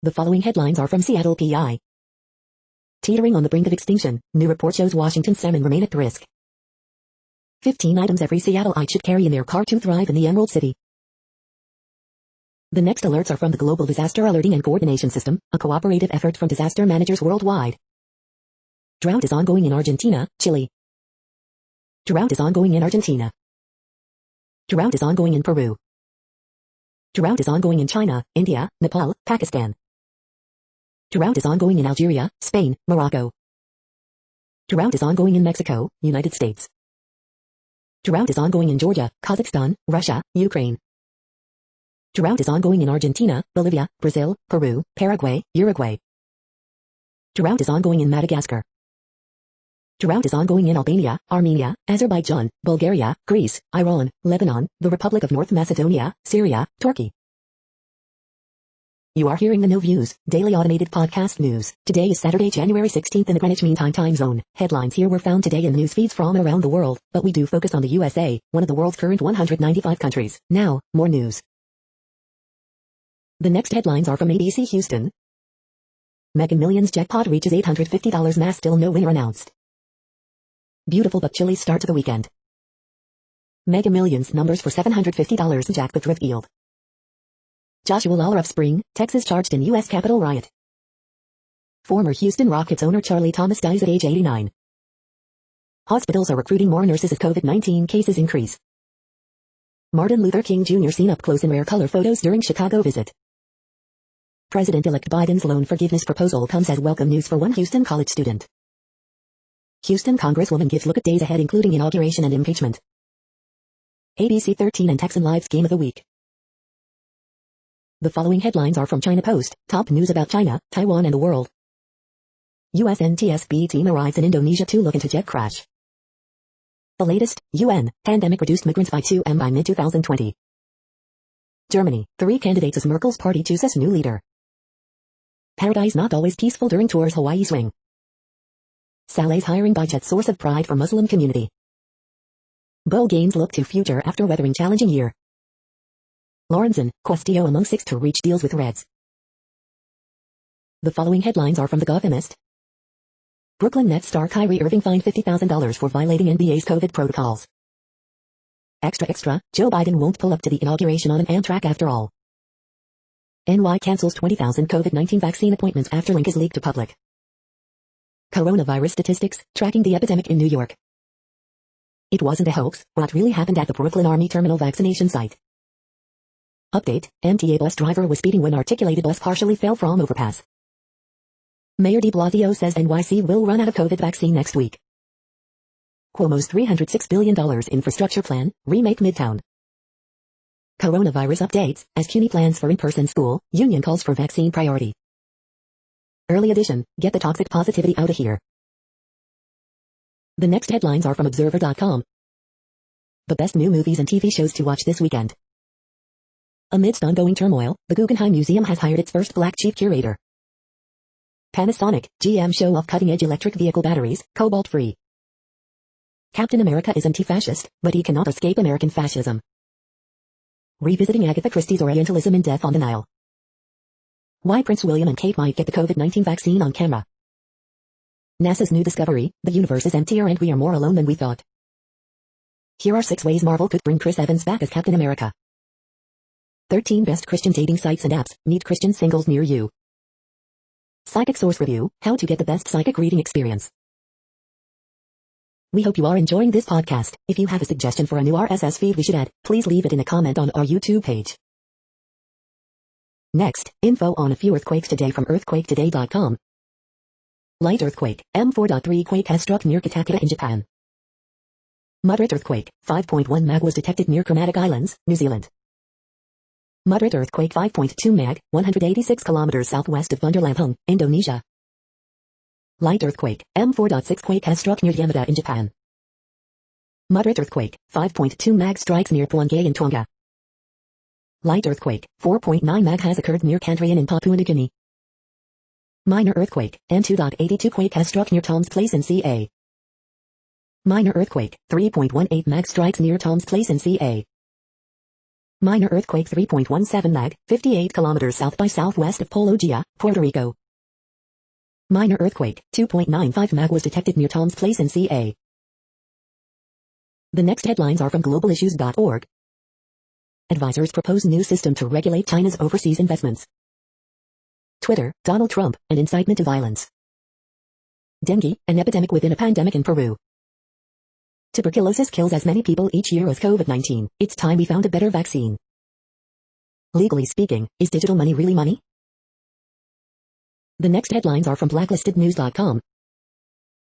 The following headlines are from Seattle PI. Teetering on the brink of extinction, new report shows Washington salmon remain at risk. 15 items every Seattleite should carry in their car to thrive in the Emerald City. The next alerts are from the Global Disaster Alerting and Coordination System, a cooperative effort from disaster managers worldwide. Drought is ongoing in Argentina, Chile. Drought is ongoing in Argentina. Drought is ongoing in Peru. Drought is ongoing in China, India, Nepal, Pakistan. Drought is ongoing in Algeria, Spain, Morocco. Drought is ongoing in Mexico, United States. Drought is ongoing in Georgia, Kazakhstan, Russia, Ukraine. Drought is ongoing in Argentina, Bolivia, Brazil, Peru, Paraguay, Uruguay. Drought is ongoing in Madagascar. Drought is ongoing in Albania, Armenia, Azerbaijan, Bulgaria, Greece, Iran, Lebanon, the Republic of North Macedonia, Syria, Turkey. You are hearing the No Views, daily automated podcast news. Today is Saturday, January 16th in the Greenwich Mean Time zone. Headlines here were found today in news feeds from around the world, but we do focus on the USA, one of the world's current 195 countries. Now, more news. The next headlines are from ABC Houston. Mega Millions jackpot reaches $850, mass still no winner announced. Beautiful but chilly start to the weekend. Mega Millions numbers for $750 jackpot revealed. Joshua Lawler of Spring, Texas charged in U.S. Capitol riot. Former Houston Rockets owner Charlie Thomas dies at age 89. Hospitals are recruiting more nurses as COVID-19 cases increase. Martin Luther King Jr. seen up close in rare color photos during Chicago visit. President-elect Biden's loan forgiveness proposal comes as welcome news for one Houston college student. Houston Congresswoman gives look at days ahead including inauguration and impeachment. ABC 13 and Texan Live's Game of the Week. The following headlines are from China Post, top news about China, Taiwan and the world. US NTSB team arrives in Indonesia to look into jet crash. The latest, UN, pandemic reduced migrants by 2M by mid-2020. Germany, 3 candidates as Merkel's party chooses new leader. Paradise not always peaceful during tour's Hawaii swing. Saleh's hiring budget source of pride for Muslim community. Bowl games look to future after weathering challenging year. Lawrence and Castillo among 6 to reach deals with Reds. The following headlines are from The Gothamist. Brooklyn Nets star Kyrie Irving fined $50,000 for violating NBA's COVID protocols. Extra, Joe Biden won't pull up to the inauguration on an Amtrak after all. NY cancels 20,000 COVID-19 vaccine appointments after link is leaked to public. Coronavirus statistics, tracking the epidemic in New York. It wasn't a hoax, what really happened at the Brooklyn Army Terminal vaccination site. Update, MTA bus driver was speeding when articulated bus partially fell from overpass. Mayor de Blasio says NYC will run out of COVID vaccine next week. Cuomo's $306 billion infrastructure plan, remake Midtown. Coronavirus updates, as CUNY plans for in-person school, union calls for vaccine priority. Early edition, get the toxic positivity out of here. The next headlines are from Observer.com. The best new movies and TV shows to watch this weekend. Amidst ongoing turmoil, the Guggenheim Museum has hired its first black chief curator. Panasonic, GM show off cutting-edge electric vehicle batteries, cobalt-free. Captain America is anti-fascist, but he cannot escape American fascism. Revisiting Agatha Christie's Orientalism in Death on the Nile. Why Prince William and Kate might get the COVID-19 vaccine on camera. NASA's new discovery, the universe is emptier and we are more alone than we thought. Here are 6 ways Marvel could bring Chris Evans back as Captain America. 13 best Christian dating sites and apps, meet Christian singles near you. Psychic Source Review, how to get the best psychic reading experience. We hope you are enjoying this podcast. If you have a suggestion for a new RSS feed we should add, please leave it in a comment on our YouTube page. Next, info on a few earthquakes today from earthquaketoday.com. Light earthquake, M4.3 quake has struck near Katakata in Japan. Moderate earthquake, 5.1 mag was detected near Kermadec Islands, New Zealand. Moderate earthquake 5.2 mag, 186 kilometers southwest of Bandar Lampung, Indonesia. Light earthquake, M4.6 quake has struck near Yamada in Japan. Moderate earthquake, 5.2 mag strikes near Puangay in Tonga. Light earthquake, 4.9 mag has occurred near Cantrian in Papua New Guinea. Minor earthquake, M2.82 quake has struck near Tom's Place in CA. Minor earthquake, 3.18 mag strikes near Tom's Place in CA. Minor earthquake 3.17 mag, 58 kilometers south by southwest of Polo Gia, Puerto Rico. Minor earthquake, 2.95 mag was detected near Tom's Place in CA. The next headlines are from globalissues.org. Advisors propose new system to regulate China's overseas investments. Twitter, Donald Trump, and incitement to violence. Dengue, an epidemic within a pandemic in Peru. Tuberculosis kills as many people each year as COVID-19. It's time we found a better vaccine. Legally speaking, is digital money really money? The next headlines are from blacklistednews.com.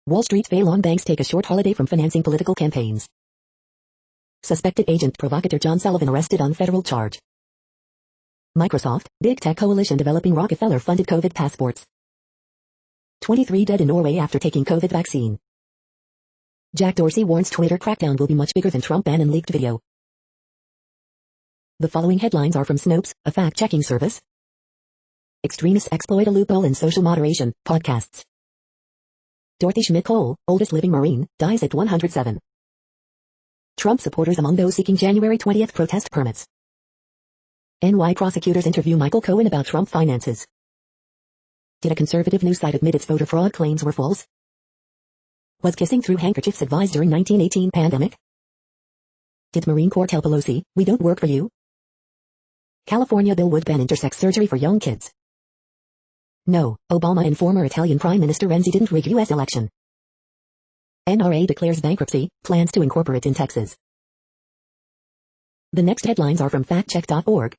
Wall Street fail on banks take a short holiday from financing political campaigns. Suspected agent provocateur John Sullivan arrested on federal charge. Microsoft, big tech coalition developing Rockefeller-funded COVID passports. 23 dead in Norway after taking COVID vaccine. Jack Dorsey warns Twitter crackdown will be much bigger than Trump ban and leaked video. The following headlines are from Snopes, a fact-checking service. Extremists exploit a loophole in social moderation, podcasts. Dorothy Schmidt-Cole, oldest living Marine, dies at 107. Trump supporters among those seeking January 20th protest permits. NY prosecutors interview Michael Cohen about Trump finances. Did a conservative news site admit its voter fraud claims were false? Was kissing through handkerchiefs advised during 1918 pandemic? Did Marine Corps tell Pelosi, "We don't work for you"? California bill would ban intersex surgery for young kids. No, Obama and former Italian Prime Minister Renzi didn't rig U.S. election. NRA declares bankruptcy, plans to incorporate in Texas. The next headlines are from factcheck.org.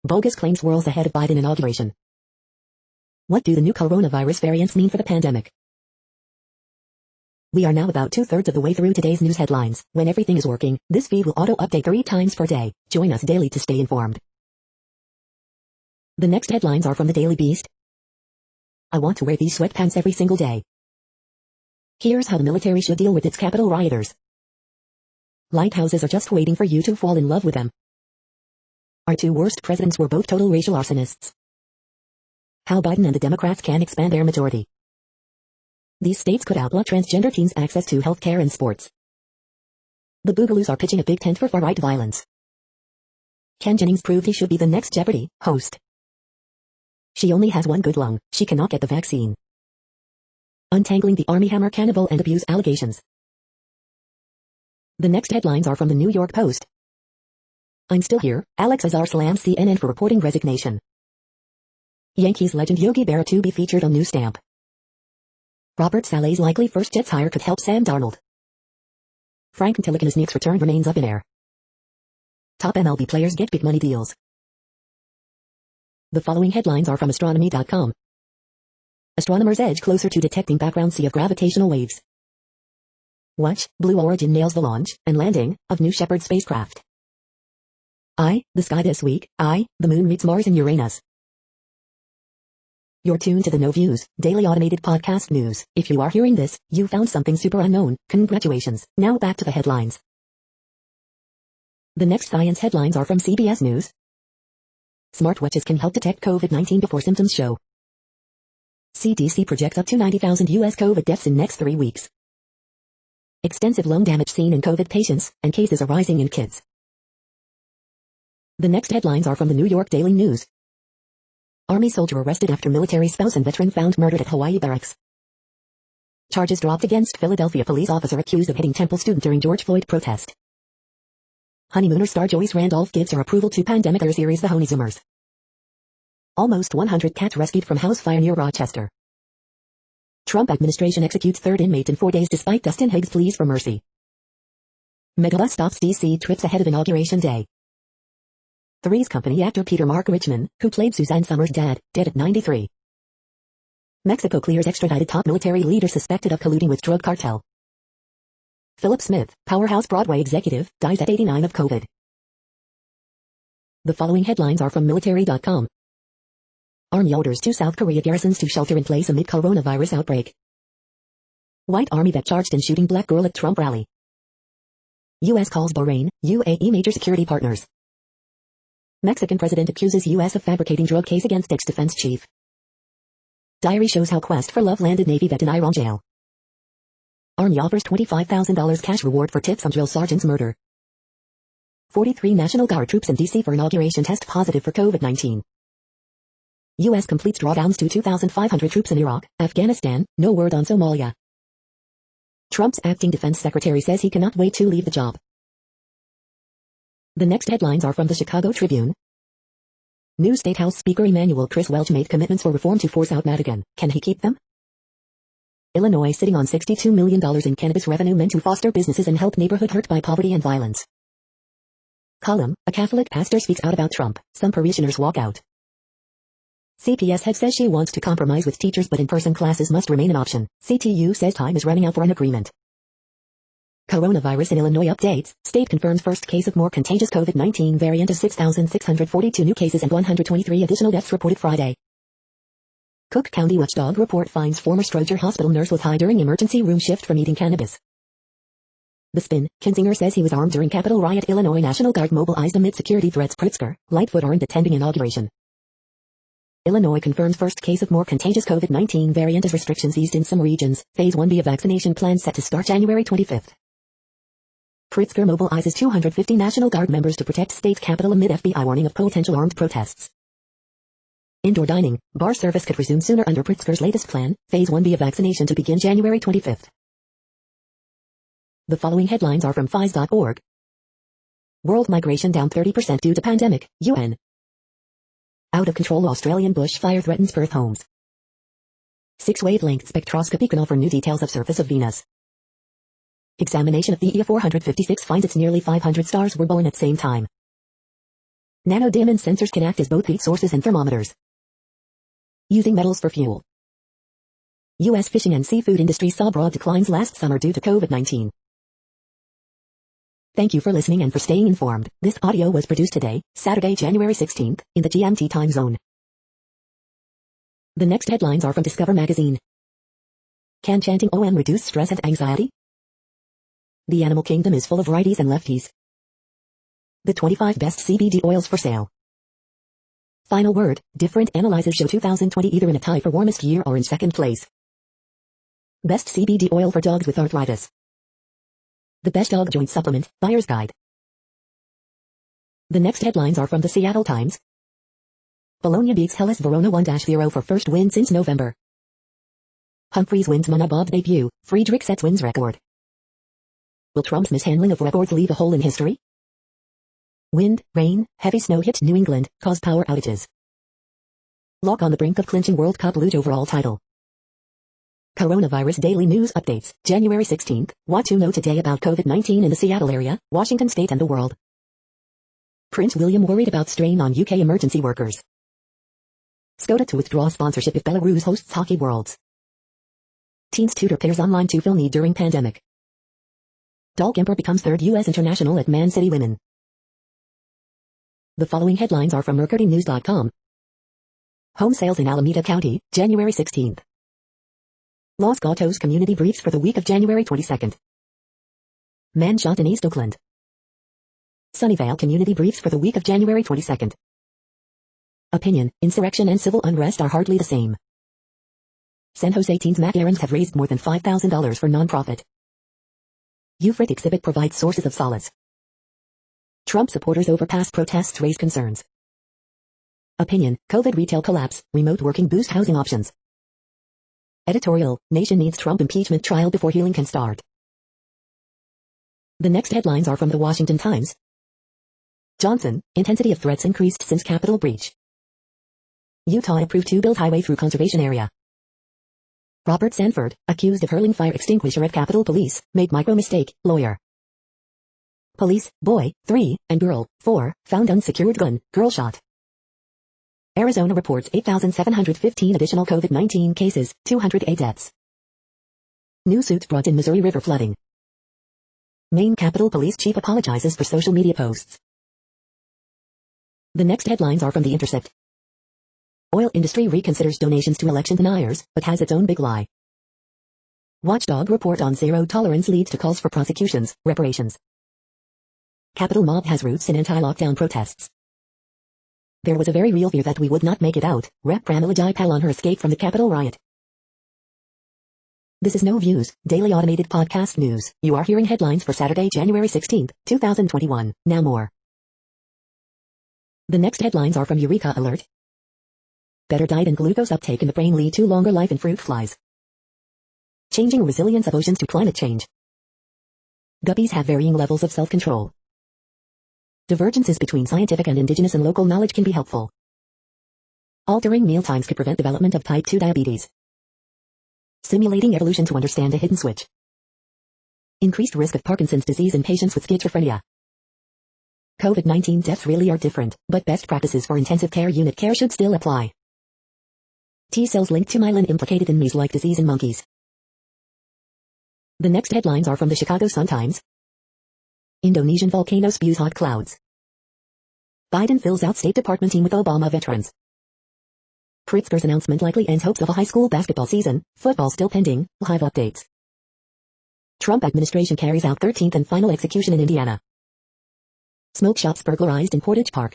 Bogus claims whirls ahead of Biden inauguration. What do the new coronavirus variants mean for the pandemic? We are now about 2/3 of the way through today's news headlines. When everything is working, this feed will auto-update 3 times per day. Join us daily to stay informed. The next headlines are from the Daily Beast. I want to wear these sweatpants every single day. Here's how the military should deal with its Capitol rioters. Lighthouses are just waiting for you to fall in love with them. Our 2 worst presidents were both total racial arsonists. How Biden and the Democrats can expand their majority. These states could outlaw transgender teens' access to health care and sports. The Boogaloos are pitching a big tent for far-right violence. Ken Jennings proved he should be the next Jeopardy! Host. She only has one good lung, she cannot get the vaccine. Untangling the Army Hammer cannibal and abuse allegations. The next headlines are from the New York Post. I'm still here, Alex Azar slams CNN for reporting resignation. Yankees legend Yogi Berra to be featured on news stamp. Robert Saleh's likely first Jets hire could help Sam Darnold. Frank Ntilikina's Knicks return remains up in air. Top MLB players get big money deals. The following headlines are from astronomy.com. Astronomers edge closer to detecting background sea of gravitational waves. Watch, Blue Origin nails the launch and landing of New Shepard spacecraft. The sky this week, the moon meets Mars and Uranus. You're tuned to the No Views, daily automated podcast news. If you are hearing this, you found something super unknown. Congratulations. Now back to the headlines. The next science headlines are from CBS News. Smartwatches can help detect COVID-19 before symptoms show. CDC projects up to 90,000 U.S. COVID deaths in next 3 weeks. Extensive lung damage seen in COVID patients, and cases are rising in kids. The next headlines are from the New York Daily News. Army soldier arrested after military spouse and veteran found murdered at Hawaii barracks. Charges dropped against Philadelphia police officer accused of hitting Temple student during George Floyd protest. Honeymooner star Joyce Randolph gives her approval to pandemic series The Honeyzoomers. Almost 100 cats rescued from house fire near Rochester. Trump administration executes 3rd inmate in 4 days despite Dustin Higgs' pleas for mercy. Megabus stops DC trips ahead of Inauguration Day. Three's Company actor Peter Mark Richmond, who played Suzanne Summers' dad, dead at 93. Mexico clears extradited top military leader suspected of colluding with drug cartel. Philip Smith, Powerhouse Broadway executive, dies at 89 of COVID. The following headlines are from military.com. Army orders 2 South Korea garrisons to shelter in place amid coronavirus outbreak. White Army vet charged in shooting black girl at Trump rally. U.S. calls Bahrain, UAE major security partners. Mexican president accuses U.S. of fabricating drug case against ex-defense chief. Diary shows how quest for love landed Navy vet in Iran jail. Army offers $25,000 cash reward for tips on drill sergeant's murder. 43 National Guard troops in D.C. for inauguration test positive for COVID-19. U.S. completes drawdowns to 2,500 troops in Iraq, Afghanistan, no word on Somalia. Trump's acting defense secretary says he cannot wait to leave the job. The next headlines are from the Chicago Tribune. New State House Speaker Emanuel Chris Welch made commitments for reform to force out Madigan. Can he keep them? Illinois sitting on $62 million in cannabis revenue meant to foster businesses and help neighborhood hurt by poverty and violence. Column, a Catholic pastor speaks out about Trump. Some parishioners walk out. CPS head says she wants to compromise with teachers but in-person classes must remain an option. CTU says time is running out for an agreement. Coronavirus in Illinois updates. State confirms first case of more contagious COVID-19 variant of 6,642 new cases and 123 additional deaths reported Friday. Cook County watchdog report finds former Stroger Hospital nurse was high during emergency room shift from eating cannabis. The Spin, Kinzinger says he was armed during Capitol riot. Illinois National Guard mobilized amid security threats. Pritzker, Lightfoot armed attending inauguration. Illinois confirms first case of more contagious COVID-19 variant as restrictions eased in some regions. Phase 1B of vaccination plan set to start January 25th. Pritzker mobilizes 250 National Guard members to protect state capitol amid FBI warning of potential armed protests. Indoor dining, bar service could resume sooner under Pritzker's latest plan, Phase 1B of vaccination to begin January 25th. The following headlines are from FIS.org. World migration down 30% due to pandemic, UN. Out of control Australian bushfire threatens Perth homes. 6-wavelength spectroscopy can offer new details of surface of Venus. Examination of the EA 456 finds its nearly 500 stars were born at same time. Nanodiamond sensors can act as both heat sources and thermometers. Using metals for fuel. U.S. fishing and seafood industry saw broad declines last summer due to COVID-19. Thank you for listening and for staying informed. This audio was produced today, Saturday, January 16th, in the GMT time zone. The next headlines are from Discover magazine. Can chanting OM reduce stress and anxiety? The animal kingdom is full of righties and lefties. The 25 best CBD oils for sale. Final word, different analyzers show 2020 either in a tie for warmest year or in second place. Best CBD oil for dogs with arthritis. The best dog joint supplement, buyer's guide. The next headlines are from the Seattle Times. Bologna beats Hellas Verona 1-0 for first win since November. Humphreys wins Mona Bob's debut, Friedrich sets wins record. Will Trump's mishandling of records leave a hole in history? Wind, rain, heavy snow hit New England, caused power outages. Lock on the brink of clinching World Cup luge overall title. Coronavirus daily news updates, January 16th, what to know today about COVID-19 in the Seattle area, Washington state and the world. Prince William worried about strain on UK emergency workers. Skoda to withdraw sponsorship if Belarus hosts Hockey Worlds. Teens tutor pairs online to fill need during pandemic. Doll Kemper becomes third U.S. international at Man City Women. The following headlines are from MercuryNews.com. Home sales in Alameda County, January 16th. Los Gatos community briefs for the week of January 22nd. Man shot in East Oakland. Sunnyvale community briefs for the week of January 22nd. Opinion, insurrection and civil unrest are hardly the same. San Jose teens macarons have raised more than $5,000 for nonprofit. Euphrat exhibit provides sources of solace. Trump supporters over past protests raise concerns. Opinion, COVID retail collapse, remote working boost housing options. Editorial, nation needs Trump impeachment trial before healing can start. The next headlines are from the Washington Times. Johnson, intensity of threats increased since Capitol breach. Utah approved to build highway through conservation area. Robert Sanford, accused of hurling fire extinguisher at Capitol Police, made micro mistake, lawyer. Police, boy, 3, and girl, 4, found unsecured gun, girl shot. Arizona reports 8,715 additional COVID-19 cases, 208 deaths. New suits brought in Missouri River flooding. Maine Capitol Police chief apologizes for social media posts. The next headlines are from The Intercept. Oil industry reconsiders donations to election deniers, but has its own big lie. Watchdog report on zero tolerance leads to calls for prosecutions, reparations. Capitol mob has roots in anti-lockdown protests. There was a very real fear that we would not make it out, Rep. Pramila Jayapal on her escape from the Capitol riot. This is No Views, daily automated podcast news. You are hearing headlines for Saturday, January 16th, 2021. Now more. The next headlines are from Eureka Alert. Better diet and glucose uptake in the brain lead to longer life in fruit flies. Changing resilience of oceans to climate change. Guppies have varying levels of self-control. Divergences between scientific and indigenous and local knowledge can be helpful. Altering meal times could prevent development of type 2 diabetes. Simulating evolution to understand a hidden switch. Increased risk of Parkinson's disease in patients with schizophrenia. COVID-19 deaths really are different, but best practices for intensive care unit care should still apply. T-cells linked to myelin implicated in measles-like disease in monkeys. The next headlines are from the Chicago Sun-Times. Indonesian volcano spews hot clouds. Biden fills out State Department team with Obama veterans. Pritzker's announcement likely ends hopes of a high school basketball season, football still pending, live updates. Trump administration carries out 13th and final execution in Indiana. Smoke shops burglarized in Portage Park.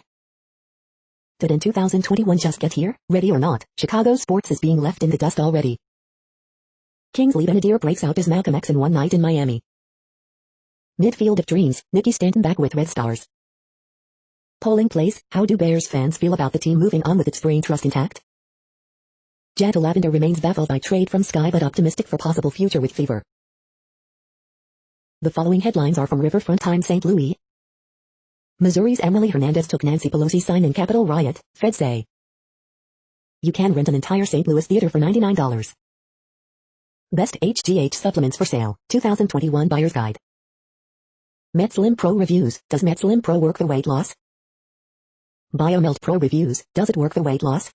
Did in 2021 just get here? Ready or not, Chicago sports is being left in the dust already. Kingsley Benadir breaks out as Malcolm X in One Night in Miami. Midfield of dreams, Nikki Stanton back with Red Stars. Polling place, how do Bears fans feel about the team moving on with its brain trust intact? Jada Lavender remains baffled by trade from Sky but optimistic for possible future with Fever. The following headlines are from Riverfront Times St. Louis. Missouri's Emily Hernandez took Nancy Pelosi's sign in Capitol riot, feds say. You can rent an entire St. Louis theater for $99. Best HGH supplements for sale, 2021 Buyer's Guide. Met Slim Pro reviews, does Met Slim Pro work for weight loss? Biomelt Pro reviews, does it work for weight loss?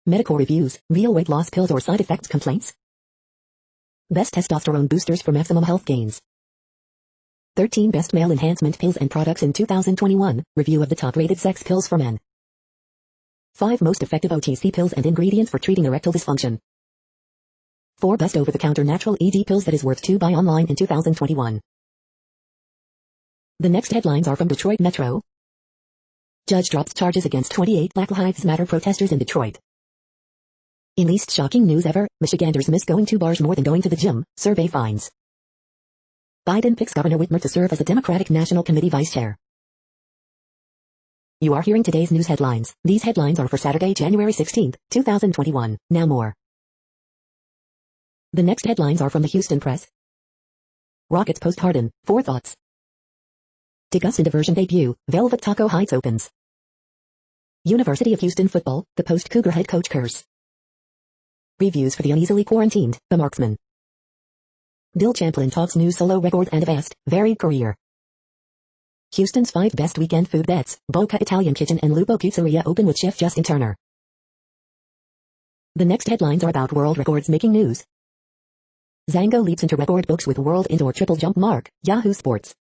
Medical reviews, real weight loss pills or side effects complaints? Best testosterone boosters for maximum health gains. 13 best male enhancement pills and products in 2021, review of the top-rated sex pills for men. 5 most effective OTC pills and ingredients for treating erectile dysfunction. 4 best over-the-counter natural ED pills that is worth to buy online in 2021. The next headlines are from Detroit Metro. Judge drops charges against 28 Black Lives Matter protesters in Detroit. In least shocking news ever, Michiganders miss going to bars more than going to the gym, survey finds. Biden picks Governor Whitmer to serve as a Democratic National Committee vice chair. You are hearing today's news headlines. These headlines are for Saturday, January 16, 2021. Now more. The next headlines are from the Houston Press. Rockets post Harden, 4 thoughts. Degusta diversion debut, Velvet Taco Heights opens. University of Houston football, the post-Cougar head coach curse. Reviews for the uneasily quarantined, The Marksman. Bill Champlin talks new solo record and a vast, varied career. Houston's 5 best weekend food bets, Boca Italian Kitchen and Lupo Pizzeria open with Chef Justin Turner. The next headlines are about world records making news. Zango leaps into record books with world indoor triple jump mark, Yahoo Sports.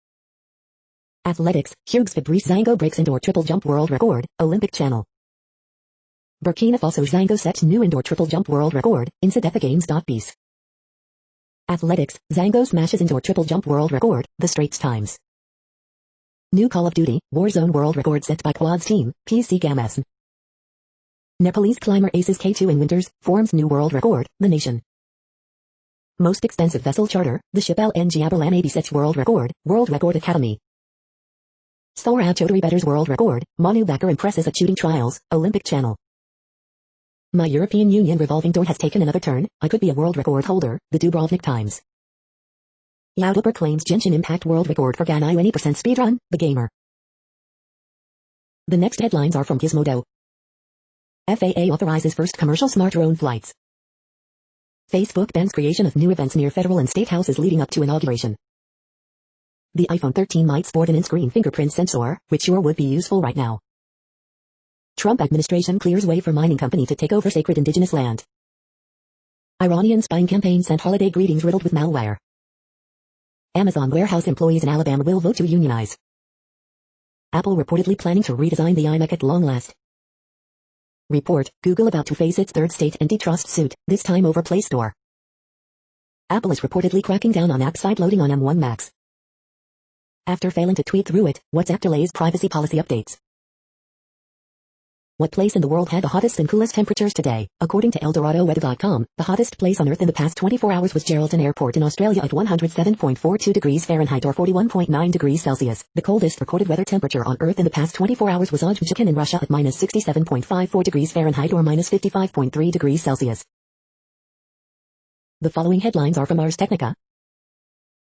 Athletics, Hughes Fabrice Zango breaks indoor triple jump world record, Olympic Channel. Burkina Faso Zango sets new indoor triple jump world record, InsideFAGames.Bees. Athletics, Zango smashes indoor triple jump world record, The Straits Times. New Call of Duty, Warzone world record set by Quads team, PC Games. Nepalese climber aces K2 in winters, forms new world record, The Nation. Most expensive vessel charter, the ship LNG Aberlan 80 sets world record Academy. Saurabh Chaudhary betters world record, Manu Bhaker impresses at shooting trials, Olympic Channel. My European Union revolving door has taken another turn, I could be a world record holder, the Dubrovnik Times. Yauduper claims Genshin Impact world record for Ganai 20% speedrun, The Gamer. The next headlines are from Gizmodo. FAA authorizes first commercial smart drone flights. Facebook bans creation of new events near federal and state houses leading up to inauguration. The iPhone 13 might sport an in-screen fingerprint sensor, which sure would be useful right now. Trump administration clears way for mining company to take over sacred indigenous land. Iranian spying campaign sent holiday greetings riddled with malware. Amazon warehouse employees in Alabama will vote to unionize. Apple reportedly planning to redesign the iMac at long last. Report, Google about to face its third state antitrust suit, this time over Play Store. Apple is reportedly cracking down on app side loading on M1 Macs. After failing to tweet through it, WhatsApp delays privacy policy updates. What place in the world had the hottest and coolest temperatures today? According to ElDoradoWeather.com, the hottest place on Earth in the past 24 hours was Geraldton Airport in Australia at 107.42 degrees Fahrenheit or 41.9 degrees Celsius. The coldest recorded weather temperature on Earth in the past 24 hours was Ojibwakan in Russia at minus 67.54 degrees Fahrenheit or minus 55.3 degrees Celsius. The following headlines are from Ars Technica.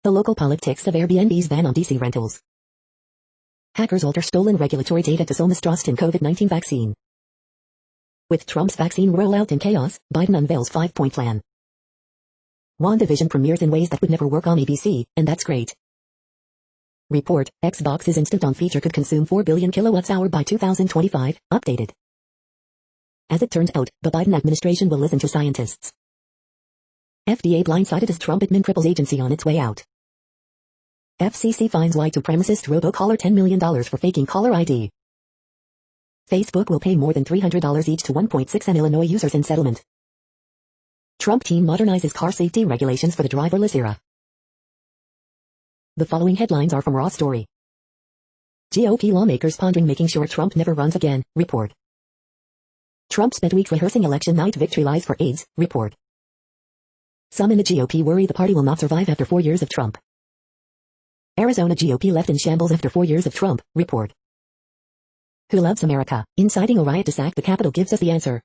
The local politics of Airbnb's ban on DC rentals. Hackers alter stolen regulatory data to sow mistrust in COVID-19 vaccine. With Trump's vaccine rollout in chaos, Biden unveils 5-point plan. WandaVision premieres in ways that would never work on ABC, and that's great. Report, Xbox's Instant On feature could consume 4 billion kilowatts-hour by 2025, updated. As it turns out, the Biden administration will listen to scientists. FDA blindsided as Trump admin cripples agency on its way out. FCC fines white supremacist robocaller $10 million for faking caller ID. Facebook will pay more than $300 each to 1.6 million Illinois users in settlement. Trump team modernizes car safety regulations for the driverless era. The following headlines are from Raw Story. GOP lawmakers pondering making sure Trump never runs again, report. Trump spent weeks rehearsing election night victory lies for aides, report. Some in the GOP worry the party will not survive after 4 years of Trump. Arizona GOP left in shambles after 4 years of Trump, report. Who loves America? Inciting a riot to sack the Capitol gives us the answer.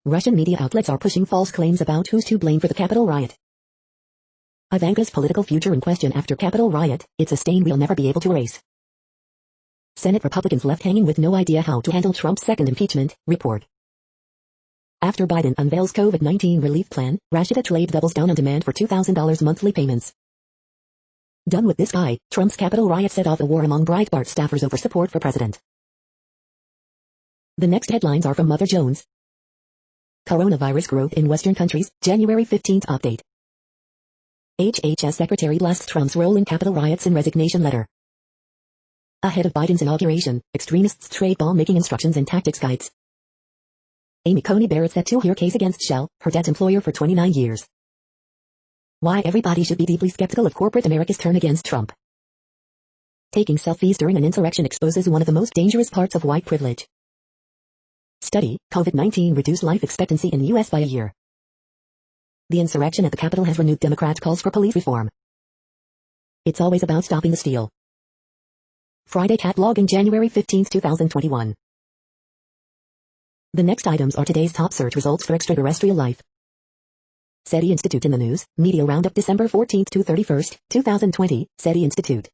Russian media outlets are pushing false claims about who's to blame for the Capitol riot. Ivanka's political future in question after Capitol riot, it's a stain we'll never be able to erase. Senate Republicans left hanging with no idea how to handle Trump's second impeachment, report. After Biden unveils COVID-19 relief plan, Rashida Tlaib doubles down on demand for $2,000 monthly payments. Done with this guy, Trump's Capitol riot set off a war among Breitbart staffers over support for president. The next headlines are from Mother Jones. Coronavirus growth in Western countries, January 15th update. HHS Secretary blasts Trump's role in Capitol riots in resignation letter. Ahead of Biden's inauguration, extremists trade bomb-making instructions and tactics guides. Amy Coney Barrett set to hear case against Shell, her dad's employer for 29 years. Why everybody should be deeply skeptical of corporate America's turn against Trump. Taking selfies during an insurrection exposes one of the most dangerous parts of white privilege. Study, COVID-19 reduced life expectancy in U.S. by a year. The insurrection at the Capitol has renewed Democrat calls for police reform. It's always about stopping the steal. Friday cataloging January 15, 2021. The next items are today's top search results for extraterrestrial life. SETI Institute in the news, Media Roundup December 14 to 31, 2020, SETI Institute.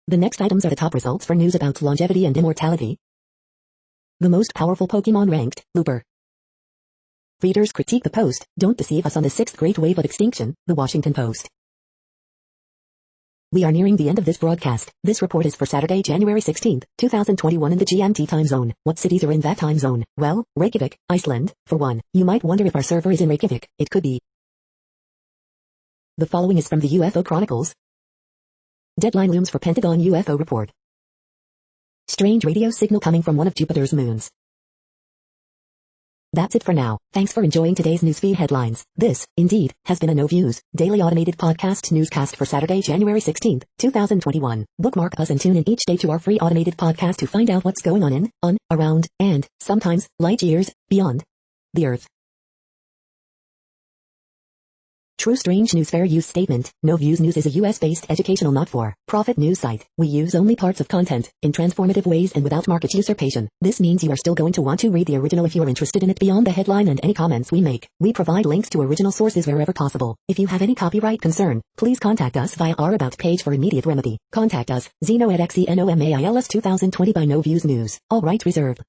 The next items are the top results for news about longevity and immortality. The most powerful Pokemon ranked, Looper. Readers critique the post, don't deceive us on the sixth great wave of extinction, the Washington Post. We are nearing the end of this broadcast. This report is for Saturday, January 16, 2021 in the GMT time zone. What cities are in that time zone? Well, Reykjavik, Iceland, for one. You might wonder if our server is in Reykjavik. It could be. The following is from the UFO Chronicles. Deadline looms for Pentagon UFO report. Strange radio signal coming from one of Jupiter's moons. That's it for now. Thanks for enjoying today's newsfeed headlines. This, indeed, has been a No Views, daily automated podcast newscast for Saturday, January 16, 2021. Bookmark us and tune in each day to our free automated podcast to find out what's going on, around, and, sometimes, light years, beyond the Earth. True Strange News Fair Use Statement. No Views News is a US-based educational not-for-profit news site. We use only parts of content, in transformative ways and without market usurpation. This means you are still going to want to read the original if you are interested in it beyond the headline and any comments we make. We provide links to original sources wherever possible. If you have any copyright concern, please contact us via our About page for immediate remedy. Contact us, Zeno at XENOMAILS 2020 by No Views News. All rights reserved.